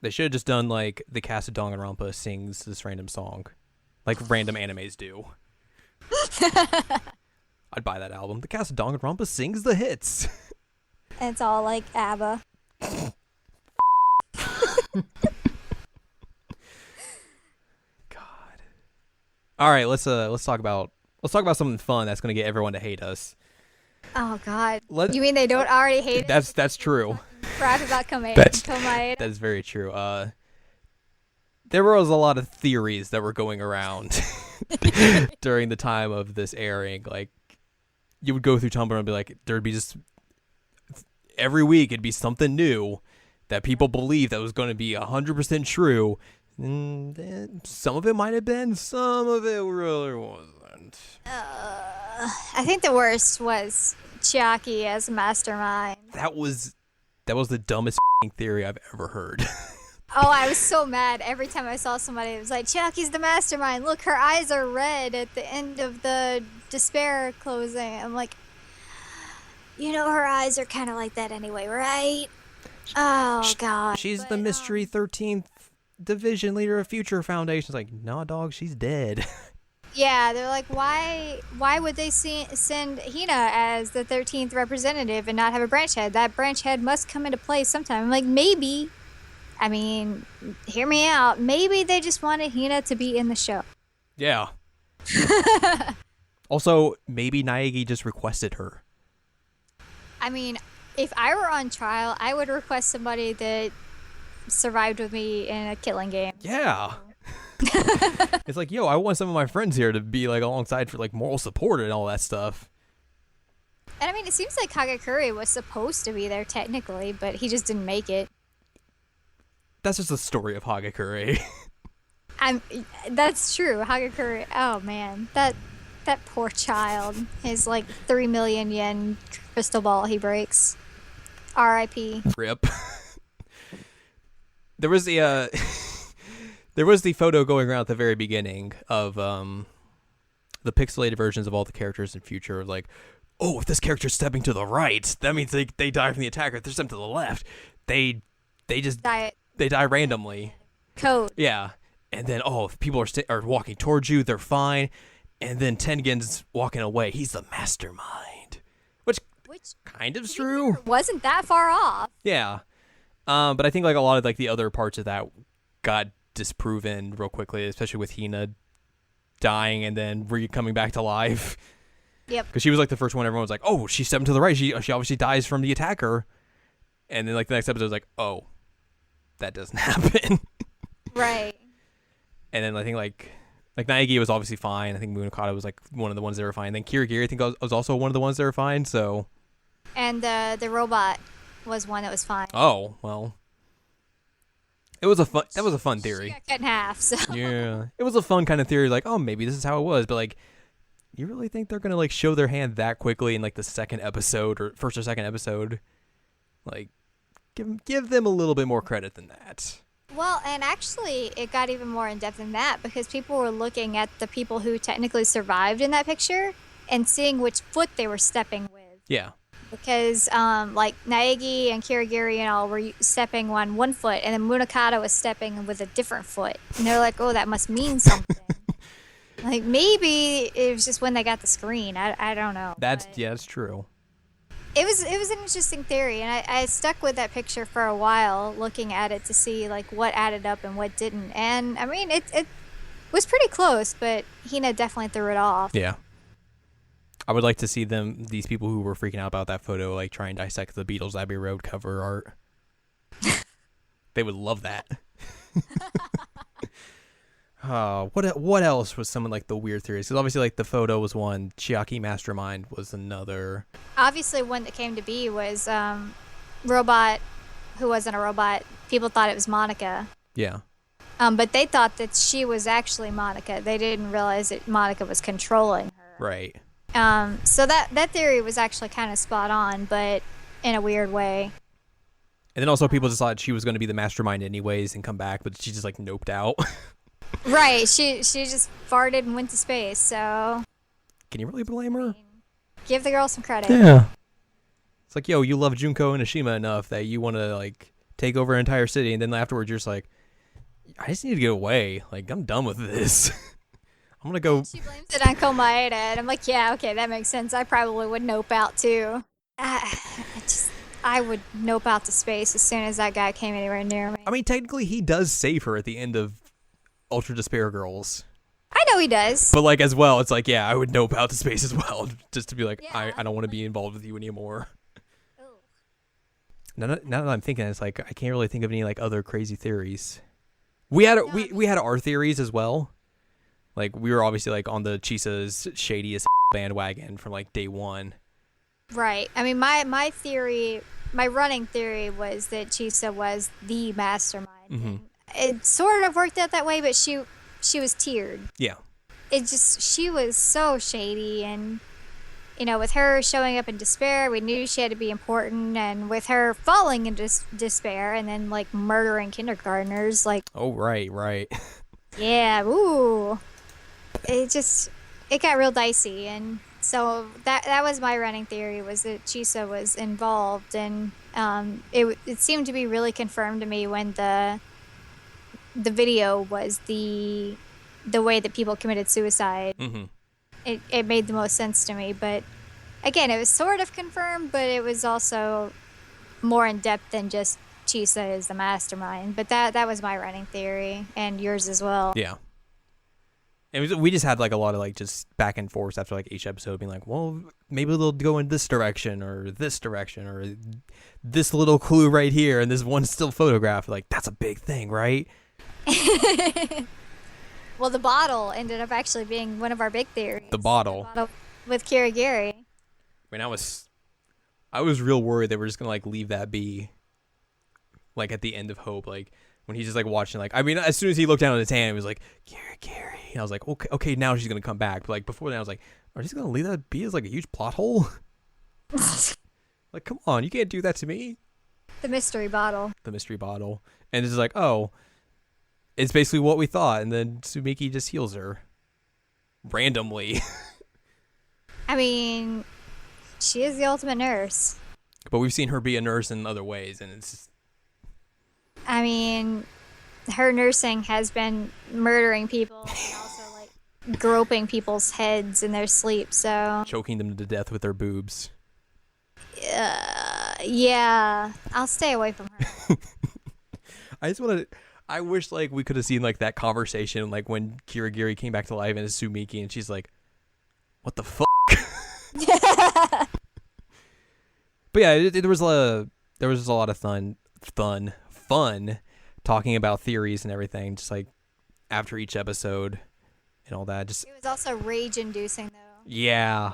They should have just done like the cast of Danganronpa sings this random song, like random animes do. I'd buy that album. The cast of Danganronpa sings the hits. And it's all like ABBA. God. All right, let's talk about something fun that's gonna get everyone to hate us. Oh God. You mean they don't already hate us? That's true. Crap about Komaeda. That's very true. There was a lot of theories that were going around during the time of this airing. Like, you would go through Tumblr and be like, there'd be just every week it'd be something new that people believed that was going to be 100% true. And some of it might have been, some of it really wasn't. I think the worst was Chiaki as mastermind. That was the dumbest theory I've ever heard. Oh, I was so mad every time I saw somebody. It was like, Chiaki's the mastermind. Look, her eyes are red at the end of the Despair closing. I'm like, her eyes are kind of like that anyway, right? Oh, God. She's the mystery 13th division leader of Future Foundation. It's like, no, dog, she's dead. Yeah, they're like, why would they send Hina as the 13th representative and not have a branch head? That branch head must come into play sometime. I'm like, maybe. I mean, hear me out. Maybe they just wanted Hina to be in the show. Yeah. Also, maybe Naegi just requested her. I mean, if I were on trial, I would request somebody that survived with me in a killing game. Yeah. It's like, yo, I want some of my friends here to be like alongside for like moral support and all that stuff. And I mean, it seems like Hagakure was supposed to be there technically, but he just didn't make it. That's just the story of Hagakure. That's true. Hagakure. Oh man, that poor child. His like 3 million yen crystal ball he breaks. R.I.P. Rip. There was the there was the photo going around at the very beginning of the pixelated versions of all the characters in future. Like, oh, if this character's stepping to the right, that means they die from the attacker. If they're stepping to the left, they just die randomly. Code. Yeah. And then, if people are walking towards you, they're fine. And then Tengen's walking away. He's the mastermind. Which kind of true. Wasn't that far off. Yeah. But I think like a lot of like the other parts of that got disproven real quickly, especially with Hina dying and then coming back to life. Yep. Because she was like the first one everyone was like, oh, she's stepping to the right. She obviously dies from the attacker. And then like the next episode was like, oh, that doesn't happen. Right. And then I think like Naegi was obviously fine. I think Munakata was like one of the ones that were fine. Then Kirigiri I think was also one of the ones that were fine. So. And the robot was one that was fine. Oh well. That was a fun theory. She got cut in half. So. Yeah, it was a fun kind of theory. Like, oh, maybe this is how it was. But like, you really think they're gonna like show their hand that quickly in like the second episode or first or second episode? Like, give them a little bit more credit than that. Well, and actually, it got even more in depth than that because people were looking at the people who technically survived in that picture and seeing which foot they were stepping with. Yeah. Because, like, Naegi and Kirigiri and all were stepping on one foot, and then Munakata was stepping with a different foot. And they're like, oh, that must mean something. Like, maybe it was just when they got the screen. I don't know. That's true. It was an interesting theory, and I stuck with that picture for a while, looking at it to see, like, what added up and what didn't. And, I mean, it was pretty close, but Hina definitely threw it off. Yeah. I would like to see these people who were freaking out about that photo, like try and dissect the Beatles Abbey Road cover art. They would love that. What else was some of like the weird theories? Because obviously, like the photo was one, Chiaki Mastermind was another. Obviously, one that came to be was robot, who wasn't a robot. People thought it was Monica. Yeah. But they thought that she was actually Monica. They didn't realize that Monica was controlling her. Right. So that theory was actually kind of spot on, but in a weird way. And then also people just thought she was going to be the mastermind anyways and come back, but she just like noped out. Right. She just farted and went to space. So. Can you really blame her? Give the girl some credit. Yeah. It's like, yo, you love Junko and Ashima enough that you want to like take over an entire city, and then afterwards you're just like, I just need to get away. Like, I'm done with this. I'm gonna go. She blames it on Komaeda, and I'm like, yeah, okay, that makes sense. I probably would nope out too. I would nope out to space as soon as that guy came anywhere near me. I mean, technically, he does save her at the end of Ultra Despair Girls. I know he does. But like as well, it's like, yeah, I would nope out to space as well, just to be like, Yeah. I don't want to be involved with you anymore. Now that I'm thinking, it's like I can't really think of any like other crazy theories. We had our theories as well. Like we were obviously like on the Chisa's shadiest bandwagon from like day one. Right. I mean, my theory, my running theory was that Chisa was the mastermind. Mm-hmm. It sort of worked out that way, but she was tiered. Yeah. She was so shady, and you know, with her showing up in despair, we knew she had to be important, and with her falling into despair and then like murdering kindergartners, like, oh right. yeah, ooh, it got real dicey, and so that was my running theory, was that Chisa was involved, and it seemed to be really confirmed to me when the video was the way that people committed suicide. Mm-hmm. It made the most sense to me, but again, it was sort of confirmed, but it was also more in depth than just Chisa is the mastermind. But that was my running theory, and yours as well. Yeah. And we just had like a lot of like just back and forth after like each episode being like, well, maybe they'll go in this direction or this little clue right here and this one still photograph. Like, that's a big thing, right? Well, the bottle ended up actually being one of our big theories. The bottle. With Kirigiri. I mean, I was real worried they were just gonna like leave that be, like at the end of Hope, like when he's just like watching, like I mean, as soon as he looked down at his hand, he was like Kirigiri, and I was like, okay, now she's gonna come back. But like before that, I was like, are they just gonna leave that be as like a huge plot hole? Like, come on, you can't do that to me. The mystery bottle. The mystery bottle, and it's like, oh, it's basically what we thought, and then Sumiki just heals her randomly. I mean, she is the ultimate nurse. But we've seen her be a nurse in other ways, and it's just... I mean, her nursing has been murdering people and also like groping people's heads in their sleep, so... choking them to death with their boobs. Yeah, I'll stay away from her. I wish like we could have seen like that conversation, like when Kirigiri came back to life and it's Sumiki, and she's like, what the fuck? But yeah, there was just a lot of fun talking about theories and everything, just like after each episode and all that. Just it was also rage-inducing, though. Yeah.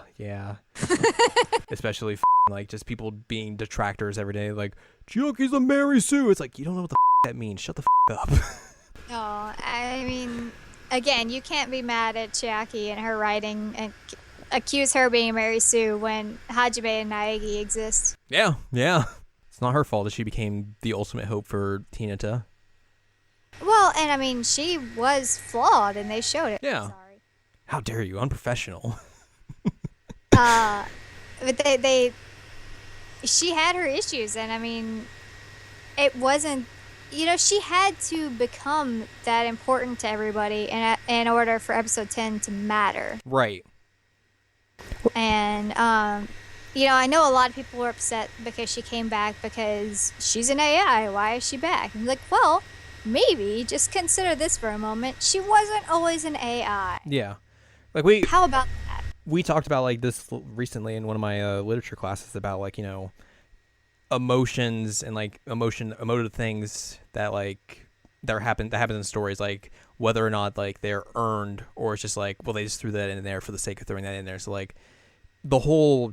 Especially like just people being detractors every day, like Chiaki's a Mary Sue. It's like, you don't know what the that means. Shut the up. No, I mean, again, you can't be mad at Chiaki and her writing and accuse her being Mary Sue when Hajime and Naegi exist. Yeah. It's not her fault that she became the ultimate hope for Hinata. Well, and I mean, she was flawed, and they showed it. Yeah. Sorry. How dare you? Unprofessional. But she had her issues, and I mean, it wasn't, she had to become that important to everybody in order for episode 10 to matter. Right. And, I know a lot of people were upset because she came back because she's an AI. Why is she back? And like, well, maybe just consider this for a moment. She wasn't always an AI. Yeah. Like How about that? We talked about like this recently in one of my literature classes about like, emotions and like emotive things that like that happen in stories, like whether or not like they're earned or it's just like, well, they just threw that in there for the sake of throwing that in there. So like the whole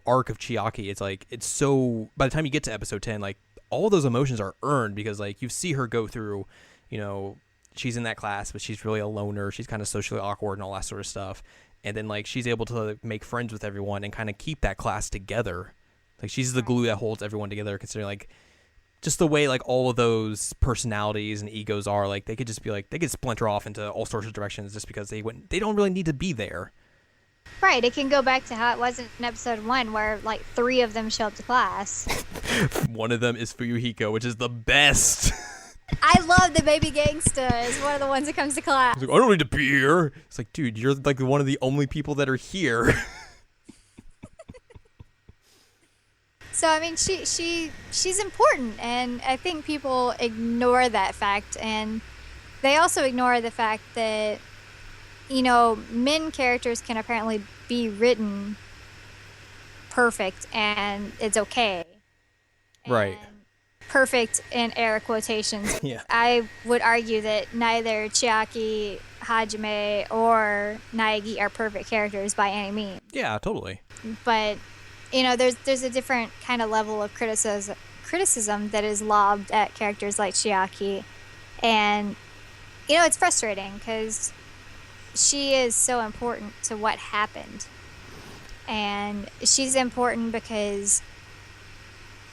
arc of Chiaki, it's like, it's so, by the time you get to episode 10, like all of those emotions are earned because like you see her go through, she's in that class, but she's really a loner. She's kind of socially awkward and all that sort of stuff. And then like she's able to make friends with everyone and kind of keep that class together. Like she's the glue that holds everyone together, considering like just the way like all of those personalities and egos are, like they could just be like, they could splinter off into all sorts of directions just because they don't really need to be there. Right, it can go back to how it was in episode 1 where like 3 of them show up to class. One of them is Fuyuhiko, which is the best. I love the baby gangsta as one of the ones that comes to class. Like, I don't need to be here. It's like, dude, you're like one of the only people that are here. So I mean, she's important, and I think people ignore that fact, and they also ignore the fact that men characters can apparently be written perfect, and it's okay. Right. And perfect in air quotations. Yeah. I would argue that neither Chiaki, Hajime, or Naegi are perfect characters by any means. Yeah, totally. But there's a different kind of level of criticism that is lobbed at characters like Chiaki, and it's frustrating because she is so important to what happened, and she's important because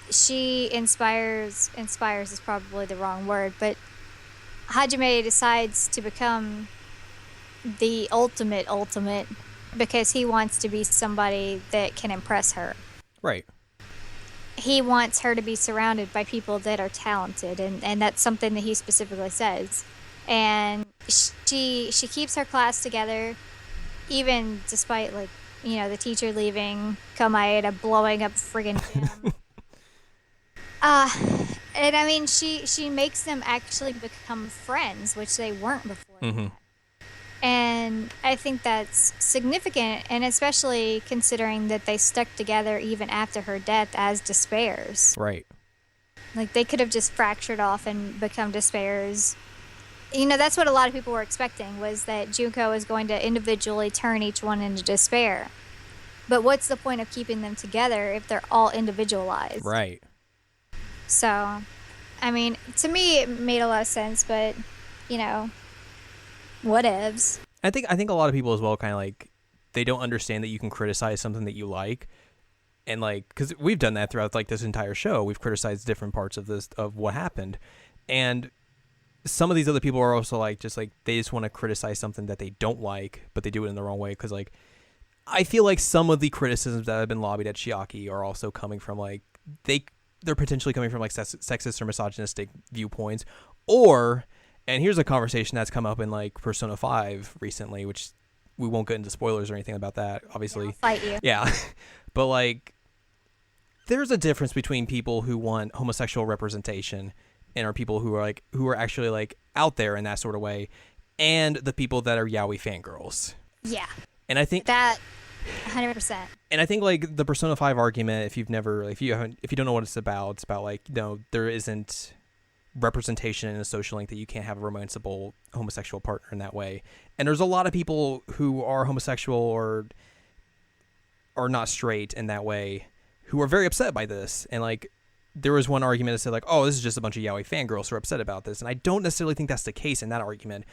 she inspires is probably the wrong word, but Hajime decides to become the ultimate because he wants to be somebody that can impress her. Right. He wants her to be surrounded by people that are talented, and that's something that he specifically says. And she keeps her class together, even despite the teacher leaving, Kamaeda blowing up friggin' gym. And I mean, she makes them actually become friends, which they weren't before. Mm-hmm. And I think that's significant, and especially considering that they stuck together even after her death as despairs. Right. Like, they could have just fractured off and become despairs that's what a lot of people were expecting, was that Junko was going to individually turn each one into despair. But what's the point of keeping them together if they're all individualized? Right. So, I mean, to me, it made a lot of sense, but, whatevs. I think a lot of people as well kind of like, they don't understand that you can criticize something that you like. And like, because we've done that throughout like this entire show. We've criticized different parts of what happened. And some of these other people are also like, they just want to criticize something that they don't like, but they do it in the wrong way. Because like, I feel like some of the criticisms that have been lobbied at Chiaki are also coming from like, they're potentially coming from like sexist or misogynistic viewpoints. Or, and here's a conversation that's come up in like Persona 5 recently, which we won't get into spoilers or anything about that, obviously. Yeah, I'll fight you. Yeah. But like, there's a difference between people who want homosexual representation and are people who are actually like out there in that sort of way, and the people that are yaoi fangirls. Yeah. And I think that 100%. And I think like the Persona 5 argument, if you don't know what it's about like, there isn't representation in a social link, that you can't have a romanceable homosexual partner in that way. And there's a lot of people who are homosexual or are not straight in that way who are very upset by this. And like, there was one argument that said like, oh, this is just a bunch of yaoi fangirls who are upset about this. And I don't necessarily think that's the case in that argument.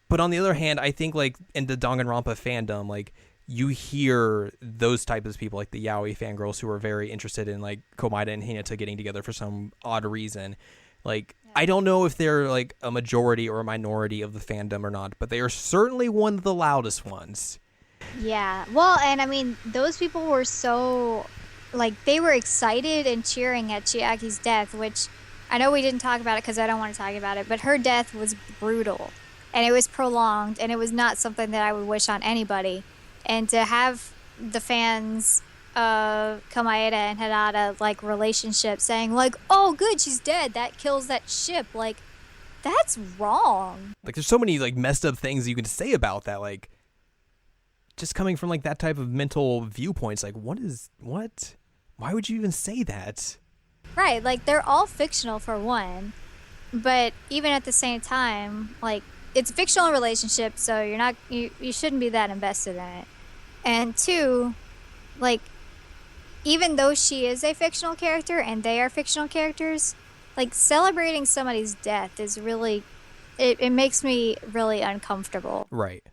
But on the other hand, I think like in the Danganronpa fandom, like you hear those types of people, like the yaoi fangirls who are very interested in like Komaeda and Hinata getting together for some odd reason. Like, I don't know if they're like a majority or a minority of the fandom or not, but they are certainly one of the loudest ones. Yeah. Well, and I mean, those people were so, like, they were excited and cheering at Chiaki's death, which I know we didn't talk about it because I don't want to talk about it, but her death was brutal and it was prolonged and it was not something that I would wish on anybody. And to have the fans of Komaeda and Hinata, like, relationship saying, like, oh, good, she's dead, that kills that ship, like, that's wrong. Like, there's so many, like, messed up things you can say about that, like, just coming from, like, that type of mental viewpoints, like, what? Why would you even say that? Right, like, they're all fictional for one, but even at the same time, like, it's a fictional relationship, so you shouldn't be that invested in it. And two, like, even though she is a fictional character and they are fictional characters, like, celebrating somebody's death is really, it makes me really uncomfortable. Right.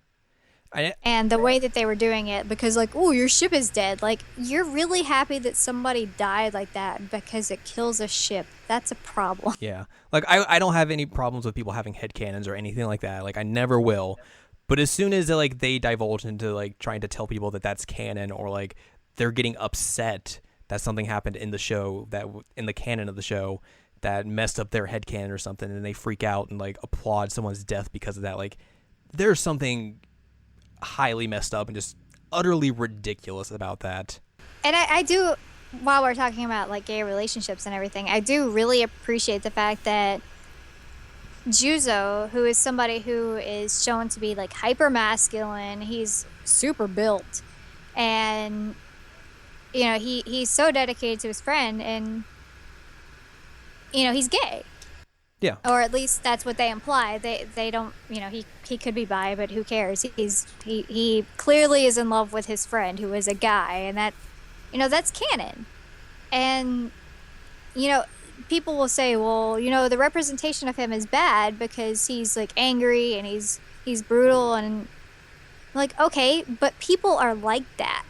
And the way that they were doing it, because like, oh, your ship is dead. Like, you're really happy that somebody died like that because it kills a ship. That's a problem. Yeah. Like, I don't have any problems with people having headcanons or anything like that. Like, I never will. But as soon as like they divulge into like trying to tell people that that's canon, or like they're getting upset that something happened in the show, that in the canon of the show that messed up their headcanon or something, and they freak out and like applaud someone's death because of that, like, there's something highly messed up and just utterly ridiculous about that. And I do, while we're talking about like gay relationships and everything, I do really appreciate the fact that Juzo, who is somebody who is shown to be like hyper masculine, he's super built, and he's so dedicated to his friend, and he's gay. Yeah. Or at least that's what they imply. They don't, he could be bi, but who cares? He clearly is in love with his friend who is a guy, and that, that's canon. And people will say, well, the representation of him is bad because he's like angry and he's brutal, and like, okay, but people are like that.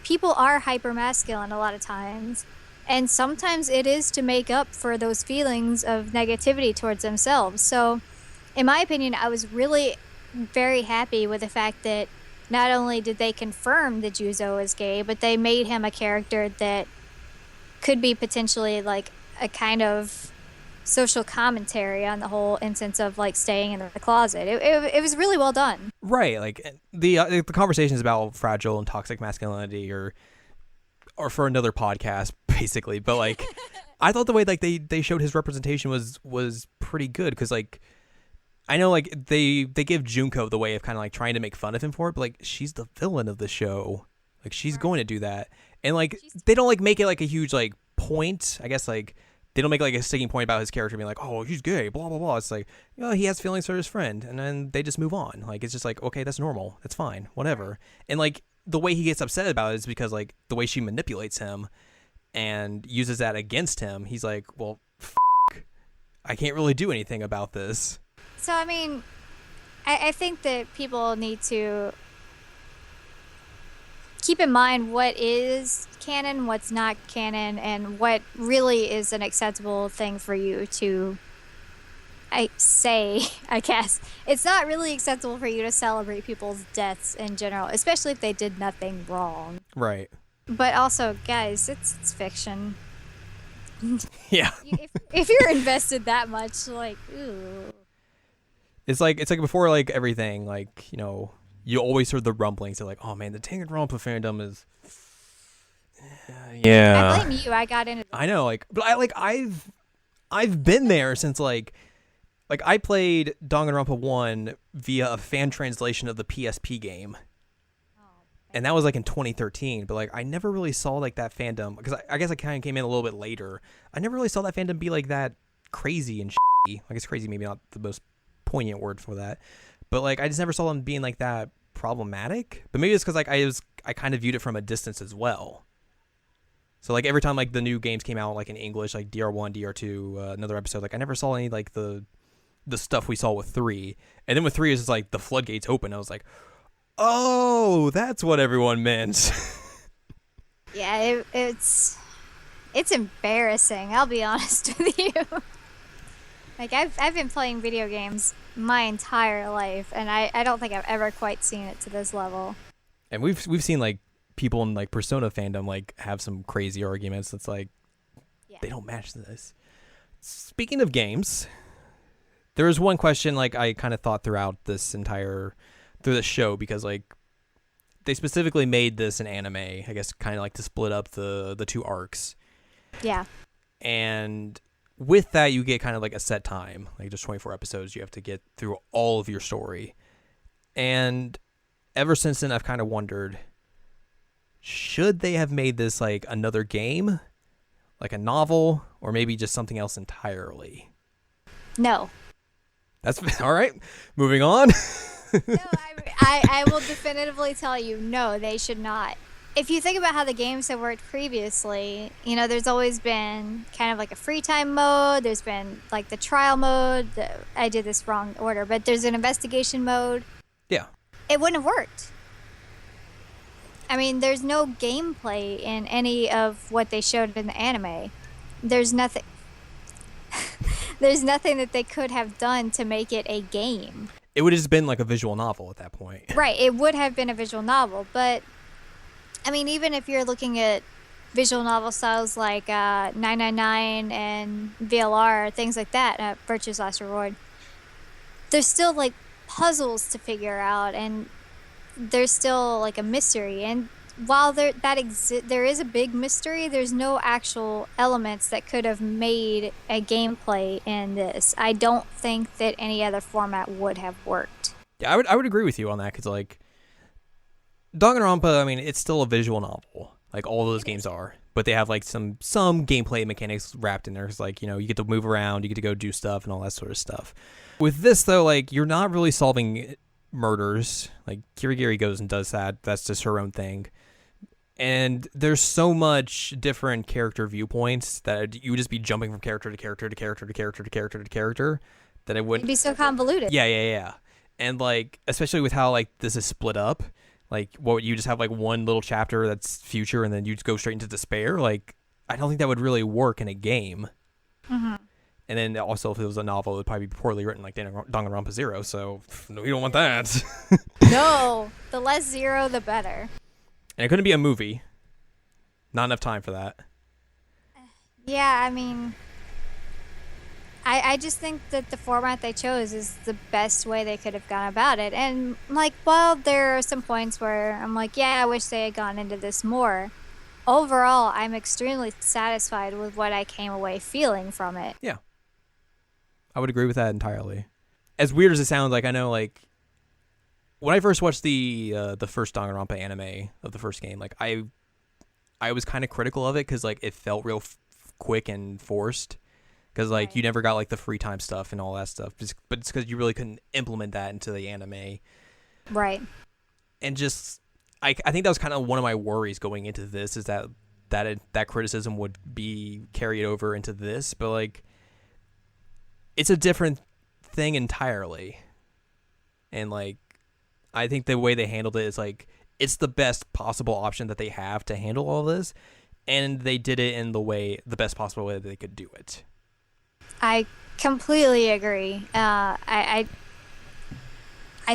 People are hyper masculine a lot of times. And sometimes it is to make up for those feelings of negativity towards themselves. So, in my opinion, I was really very happy with the fact that not only did they confirm that Juzo is gay, but they made him a character that could be potentially like a kind of social commentary on the whole instance of like staying in the closet. It was really well done. Right. Like the conversations about fragile and toxic masculinity or for another podcast, basically. But like, I thought the way like they showed his representation was pretty good, because like, I know like they give Junko the way of kind of like trying to make fun of him for it, but like, she's the villain of the show. Like, she's going to do that, and like they don't like make it like a huge like point, I guess, like, they don't make like a sticking point about his character being like, oh, he's gay, blah blah blah. It's like, he has feelings for his friend, and then they just move on. Like, it's just like, okay, that's normal, that's fine, whatever. And like the way he gets upset about it is because like the way she manipulates him and uses that against him. He's like, well, I can't really do anything about this. So I mean, I think that people need to keep in mind what is canon, what's not canon, and what really is an acceptable thing for you to I guess. It's not really acceptable for you to celebrate people's deaths in general, especially if they did nothing wrong. Right. But also, guys, it's fiction. Yeah. If you're invested that much, like, ooh. It's like before like everything, like, you always heard the rumblings. They're like, oh man, the Danganronpa fandom is. Yeah. I blame you. I got into. I know, like, but I've been there since like I played Danganronpa 1 via a fan translation of the PSP game. And that was like in 2013, but like I never really saw like that fandom, because I guess I kind of came in a little bit later. I never really saw that fandom be like that crazy and shitty. I guess crazy maybe not the most poignant word for that, but like I just never saw them being like that problematic. But maybe it's because like I kind of viewed it from a distance as well. So like every time like the new games came out like in English, like DR1, DR2, another episode, like I never saw any like the stuff we saw with 3, and then with 3 is just like the floodgates open. I was like, oh, that's what everyone meant. Yeah, it's embarrassing. I'll be honest with you. Like I've been playing video games my entire life, and I don't think I've ever quite seen it to this level. And we've seen like people in like Persona fandom like have some crazy arguments. It's like, they don't match this. Speaking of games, there was one question like I kind of thought throughout through the show, because like they specifically made this an anime, I guess, kind of like to split up the two arcs. Yeah. And with that, you get kind of like a set time, like just 24 episodes. You have to get through all of your story. And ever since then, I've kind of wondered, should they have made this like another game, like a novel, or maybe just something else entirely? No. That's all right. Moving on. No, I will definitively tell you, no, they should not. If you think about how the games have worked previously, there's always been kind of like a free time mode. There's been like the trial mode. I did this wrong order, but there's an investigation mode. Yeah. It wouldn't have worked. I mean, there's no gameplay in any of what they showed in the anime. There's nothing. There's nothing that they could have done to make it a game. It would have just been like a visual novel at that point. Right, it would have been a visual novel, but I mean, even if you're looking at visual novel styles like 999 and VLR, things like that, Virtue's Last Reward, there's still like puzzles to figure out, and there's still like a mystery. And while there is a big mystery, there's no actual elements that could have made a gameplay in this. I don't think that any other format would have worked. Yeah, I would agree with you on that, because like Danganronpa, I mean, it's still a visual novel, like all those games are, but they have like some gameplay mechanics wrapped in there. It's like, you get to move around, you get to go do stuff and all that sort of stuff. With this though, like you're not really solving murders. Like Kirigiri goes and does that. That's just her own thing. And there's so much different character viewpoints that you would just be jumping from character to character to character to character to character to character that it wouldn't be so convoluted. Yeah. And like, especially with how like this is split up, like what you just have like one little chapter that's future and then you just go straight into despair. Like, I don't think that would really work in a game. Mm-hmm. And then also if it was a novel, it would probably be poorly written, like Danganronpa 0. So we don't want that. No, the less zero, the better. And it couldn't be a movie. Not enough time for that. Yeah, I mean, I just think that the format they chose is the best way they could have gone about it. And, like, while there are some points where I'm like, yeah, I wish they had gone into this more, overall, I'm extremely satisfied with what I came away feeling from it. Yeah. I would agree with that entirely. As weird as it sounds, like, I know, like, when I first watched the first Danganronpa anime of the first game, like I was kind of critical of it because like it felt real quick and forced, because like Right. you never got like the free time stuff and all that stuff. But it's because you really couldn't implement that into the anime. Right. And just I think that was kind of one of my worries going into this, is that criticism would be carried over into this, but like it's a different thing entirely. And like I think the way they handled it is like it's the best possible option that they have to handle all this, and they did it in the best possible way that they could do it. I completely agree. I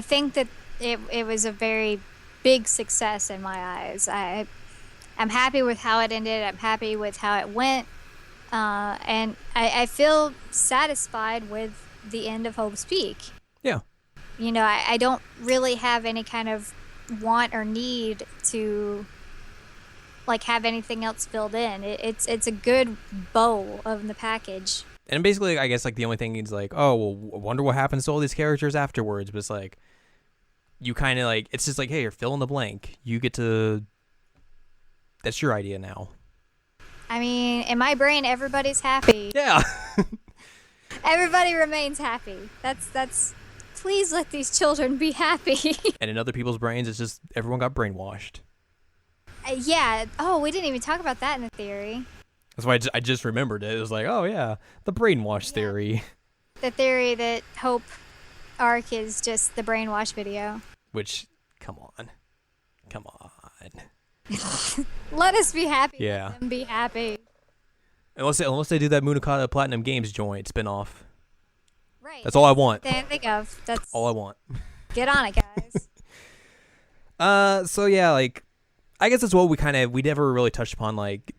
think that it was a very big success in my eyes. I'm happy with how it ended. I'm happy with how it went. And I feel satisfied with the end of Hope's Peak. Yeah. You know, I don't really have any kind of want or need to like have anything else filled in. It's a good bow of the package. And basically, I guess like the only thing is like, oh, well, I wonder what happens to all these characters afterwards. But it's like, you kind of like, it's just like, hey, you're fill in the blank. You get to, that's your idea now. I mean, in my brain, everybody's happy. Yeah. Everybody remains happy. That's. Please let these children be happy. And in other people's brains, it's just everyone got brainwashed. Yeah. Oh, we didn't even talk about that in the theory. That's why I just remembered it. It was like, oh yeah, the brainwash theory. The theory that Hope arc is just the brainwash video. Which, come on. Let us be happy. Yeah. Let them be happy. Unless they do that Munakata Platinum Games joint spinoff. Right. That's all I want. That I think of. That's All I want. Get on it, guys. So yeah, like, I guess that's what we never really touched upon. Like,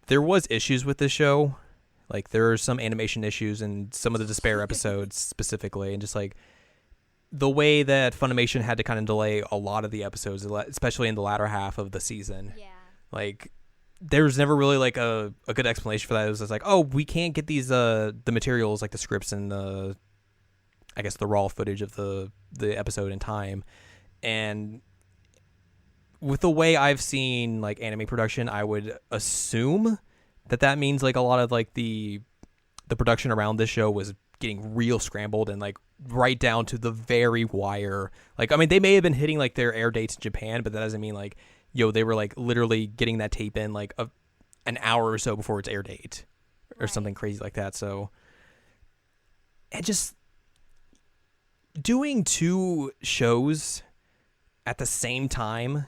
there was issues with this show. Like, there are some animation issues in some of the Despair episodes specifically, and just like the way that Funimation had to kind of delay a lot of the episodes, especially in the latter half of the season. Yeah. Like, there was never really like a good explanation for that. It was just like, oh, we can't get these the materials, like the scripts and the, I guess, the raw footage of the episode in time. And with the way I've seen like anime production, I would assume that means like a lot of like the production around this show was getting real scrambled and like right down to the very wire. Like, I mean, they may have been hitting like their air dates in Japan, but that doesn't mean like, they were like literally getting that tape in like an hour or so before its air date or something crazy like that. So, and just doing 2 shows at the same time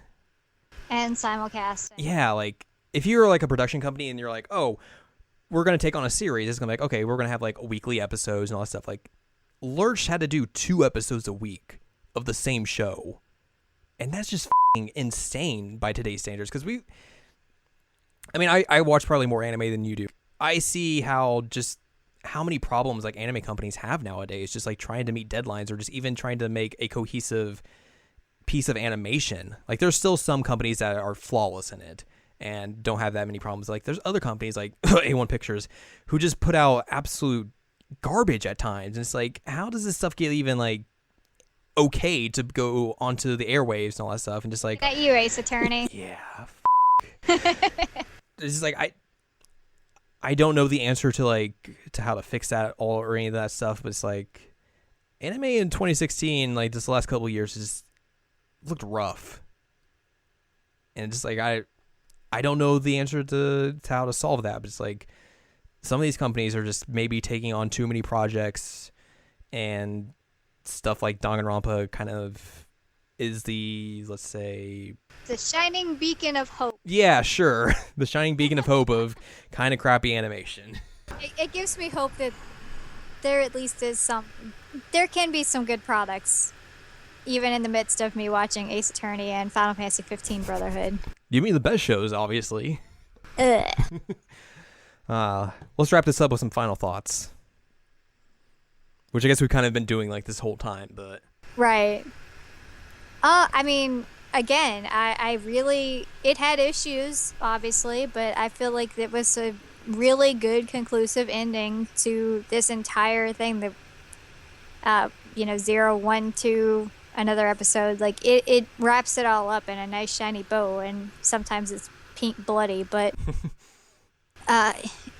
And simulcasting. Yeah, like if you're like a production company and you're like, oh, we're going to take on a series, it's going to be like, okay, we're going to have like weekly episodes and all that stuff. Like, Lurch had to do 2 episodes a week of the same show. And that's just insane by today's standards. Because I watch probably more anime than you do. I see how many problems like anime companies have nowadays, just like trying to meet deadlines or just even trying to make a cohesive piece of animation. Like, there's still some companies that are flawless in it and don't have that many problems. Like, there's other companies like A1 Pictures who just put out absolute garbage at times. And it's like, how does this stuff get even like okay to go onto the airwaves and all that stuff? And just like, That you, Ace Attorney. yeah, it's just like I don't know the answer to how to fix that all or any of that stuff, but it's like anime in 2016, like this last couple of years, just looked rough, and just like I don't know the answer to how to solve that. But it's like some of these companies are just maybe taking on too many projects, and stuff like Danganronpa kind of is the, let's say, The shining beacon of hope. yeah, sure, the shining beacon of hope of kind of crappy animation. It gives me hope that there at least is there can be some good products, even in the midst of me watching Ace Attorney and Final Fantasy 15 Brotherhood. You mean the best shows, obviously. Ugh. Let's wrap this up with some final thoughts, which I guess we've kind of been doing like this whole time, but Right. I mean, again, I really, it had issues, obviously, but I feel like it was a really good conclusive ending to this entire thing. The 0, 1, 2, another episode, like it wraps it all up in a nice shiny bow, and sometimes it's pink bloody, but Uh,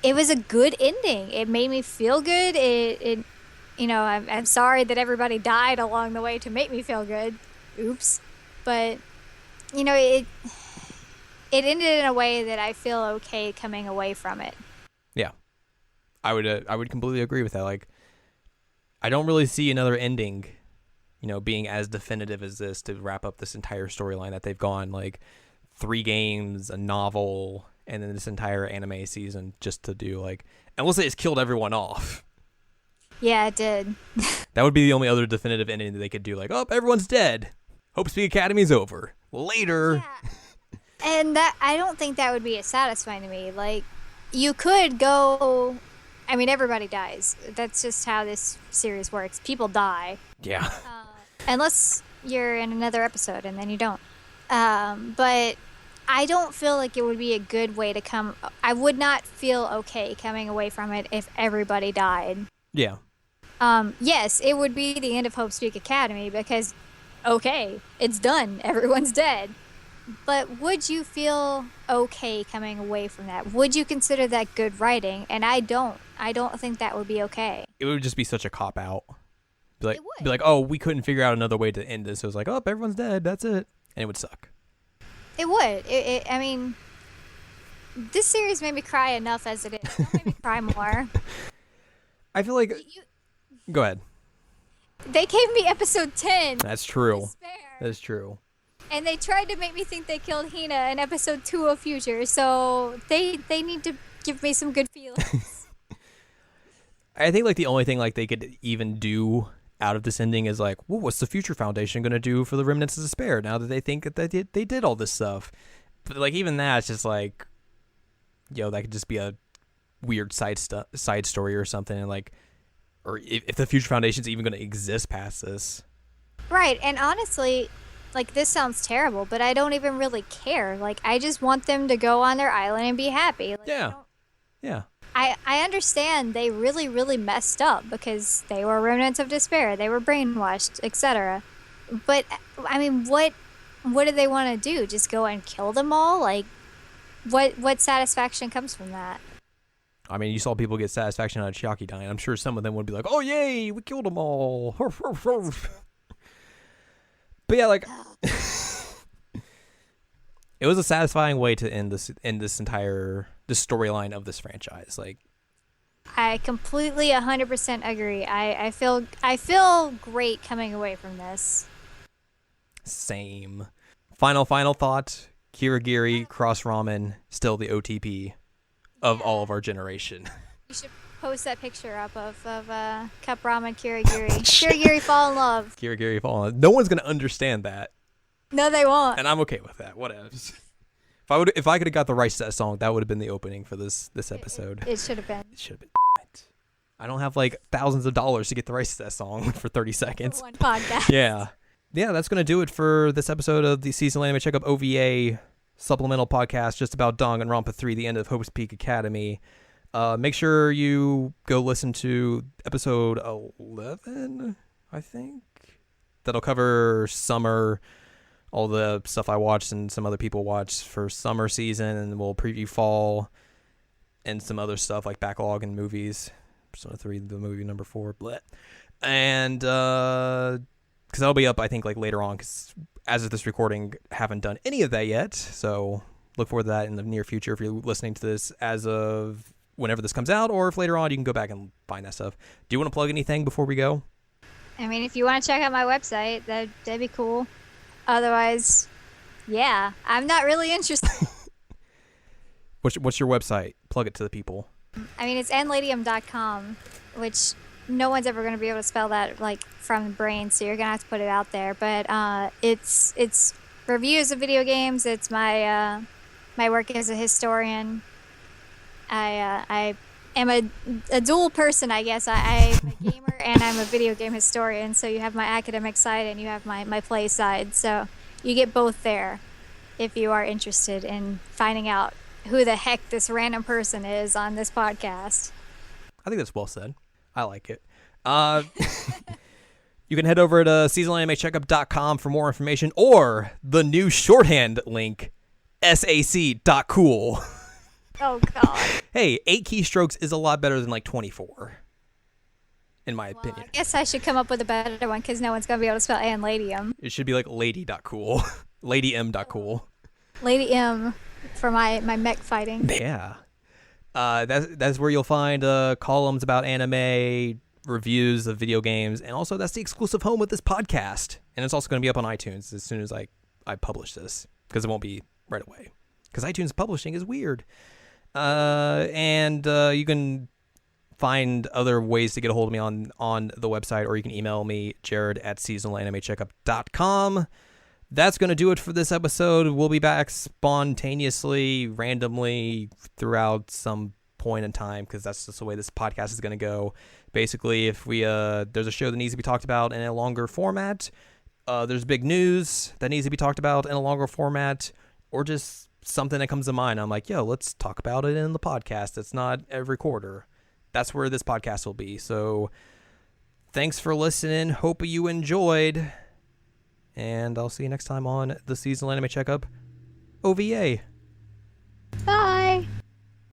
it was a good ending. It made me feel good. I'm sorry that everybody died along the way to make me feel good. Oops. But, it ended in a way that I feel okay coming away from it. Yeah. I would completely agree with that. Like, I don't really see another ending, being as definitive as this to wrap up this entire storyline that they've gone, like, 3 games, a novel, and then this entire anime season just to do, like, unless they just killed everyone off. Yeah, it did. That would be the only other definitive ending that they could do, like, oh, everyone's dead. Hope Speak Academy's over. Later. Yeah. And that, I don't think that would be as satisfying to me. Like, you could go, I mean, everybody dies. That's just how this series works. People die. Yeah. Unless you're in another episode, and then you don't. But I don't feel like it would be a good way to come. I would not feel okay coming away from it if everybody died. Yeah. Yes, it would be the end of Hope Speak Academy because, okay, it's done. Everyone's dead. But would you feel okay coming away from that? Would you consider that good writing? And I don't. I don't think that would be okay. It would just be such a cop-out. It would. Be like, oh, we couldn't figure out another way to end this. It was like, oh, everyone's dead. That's it. And it would suck. It would. I mean, this series made me cry enough as it is. Don't make me cry more. I feel like... Go ahead. They gave me episode 10. That's true. Despair. That's true. And they tried to make me think they killed Hina in episode 2 of Future, so they need to give me some good feelings. I think like the only thing like they could even do out of this ending is like, well, what's the Future Foundation going to do for the Remnants of Despair now that they think that they did all this stuff? But like even that's just like, that could just be a weird side story or something, and like, or if the Future Foundation's even going to exist past this. Right, and honestly, like, this sounds terrible, but I don't even really care. Like, I just want them to go on their island and be happy. Like, yeah. Yeah. I understand they really, really messed up because they were remnants of despair. They were brainwashed, etc. But, I mean, what do they want to do? Just go and kill them all? Like, what satisfaction comes from that? I mean, you saw people get satisfaction out of Chiaki dying. I'm sure some of them would be like, oh, yay, we killed them all. But yeah, like, it was a satisfying way to end this entire storyline of this franchise. Like, I completely 100% agree. I feel great coming away from this. Same. Final thought. Kirigiri Cross Ramen still the OTP of all of our generation. You should post that picture up of Cup Ramen Kirigiri. Kirigiri fall in love. Kirigiri fall in love. No one's gonna understand that. No, they won't. And I'm okay with that. Whatevs. If I could have got the rights to that song, that would have been the opening for this episode. It should have been. It should have been. I don't have like thousands of dollars to get the rights to that song for 30 seconds. For one podcast. Yeah. Yeah, that's gonna do it for this episode of the Seasonal Anime Checkup OVA supplemental podcast just about Danganronpa 3, the end of Hope's Peak Academy. Make sure you go listen to episode 11, I think. That'll cover summer, all the stuff I watched and some other people watched for summer season, and we'll preview fall and some other stuff like backlog and movies. Persona 3, the movie number 4, bleh. And because that'll be up, I think, like later on, because as of this recording, haven't done any of that yet. So look forward to that in the near future if you're listening to this as of whenever this comes out, or if later on you can go back and find that stuff. Do you want to plug anything before we go? I mean, if you want to check out my website, that'd be cool. Otherwise, yeah, I'm not really interested. What's your website? Plug it to the people. I mean, it's AnneLadyem.com, which no one's ever going to be able to spell that like from the brain, so you're going to have to put it out there. But it's reviews of video games. It's my my work as a historian. I am a dual person, I guess. I'm a gamer and I'm a video game historian. So you have my academic side and you have my play side. So you get both there if you are interested in finding out who the heck this random person is on this podcast. I think that's well said. I like it. You can head over to seasonalanimecheckup.com for more information, or the new shorthand link, sac.cool. Oh, God. Hey, 8 keystrokes is a lot better than like 24, in my opinion. I guess I should come up with a better one because no one's going to be able to spell Anne Ladyem. It should be like lady.cool. Ladyem.cool. Lady M for my mech fighting. Yeah. That's where you'll find columns about anime, reviews of video games, and also that's the exclusive home of this podcast. And it's also going to be up on iTunes as soon as I publish this, because it won't be right away. Because iTunes publishing is weird. And you can find other ways to get a hold of me on the website, or you can email me, jared@seasonalanimecheckup.com. That's going to do it for this episode. We'll be back spontaneously, randomly, throughout some point in time, because that's just the way this podcast is going to go. Basically, if there's a show that needs to be talked about in a longer format, there's big news that needs to be talked about in a longer format, or just something that comes to mind. I'm like, yo, let's talk about it in the podcast. It's not every quarter. That's where this podcast will be. So thanks for listening. Hope you enjoyed. And I'll see you next time on the Seasonal Anime Checkup OVA.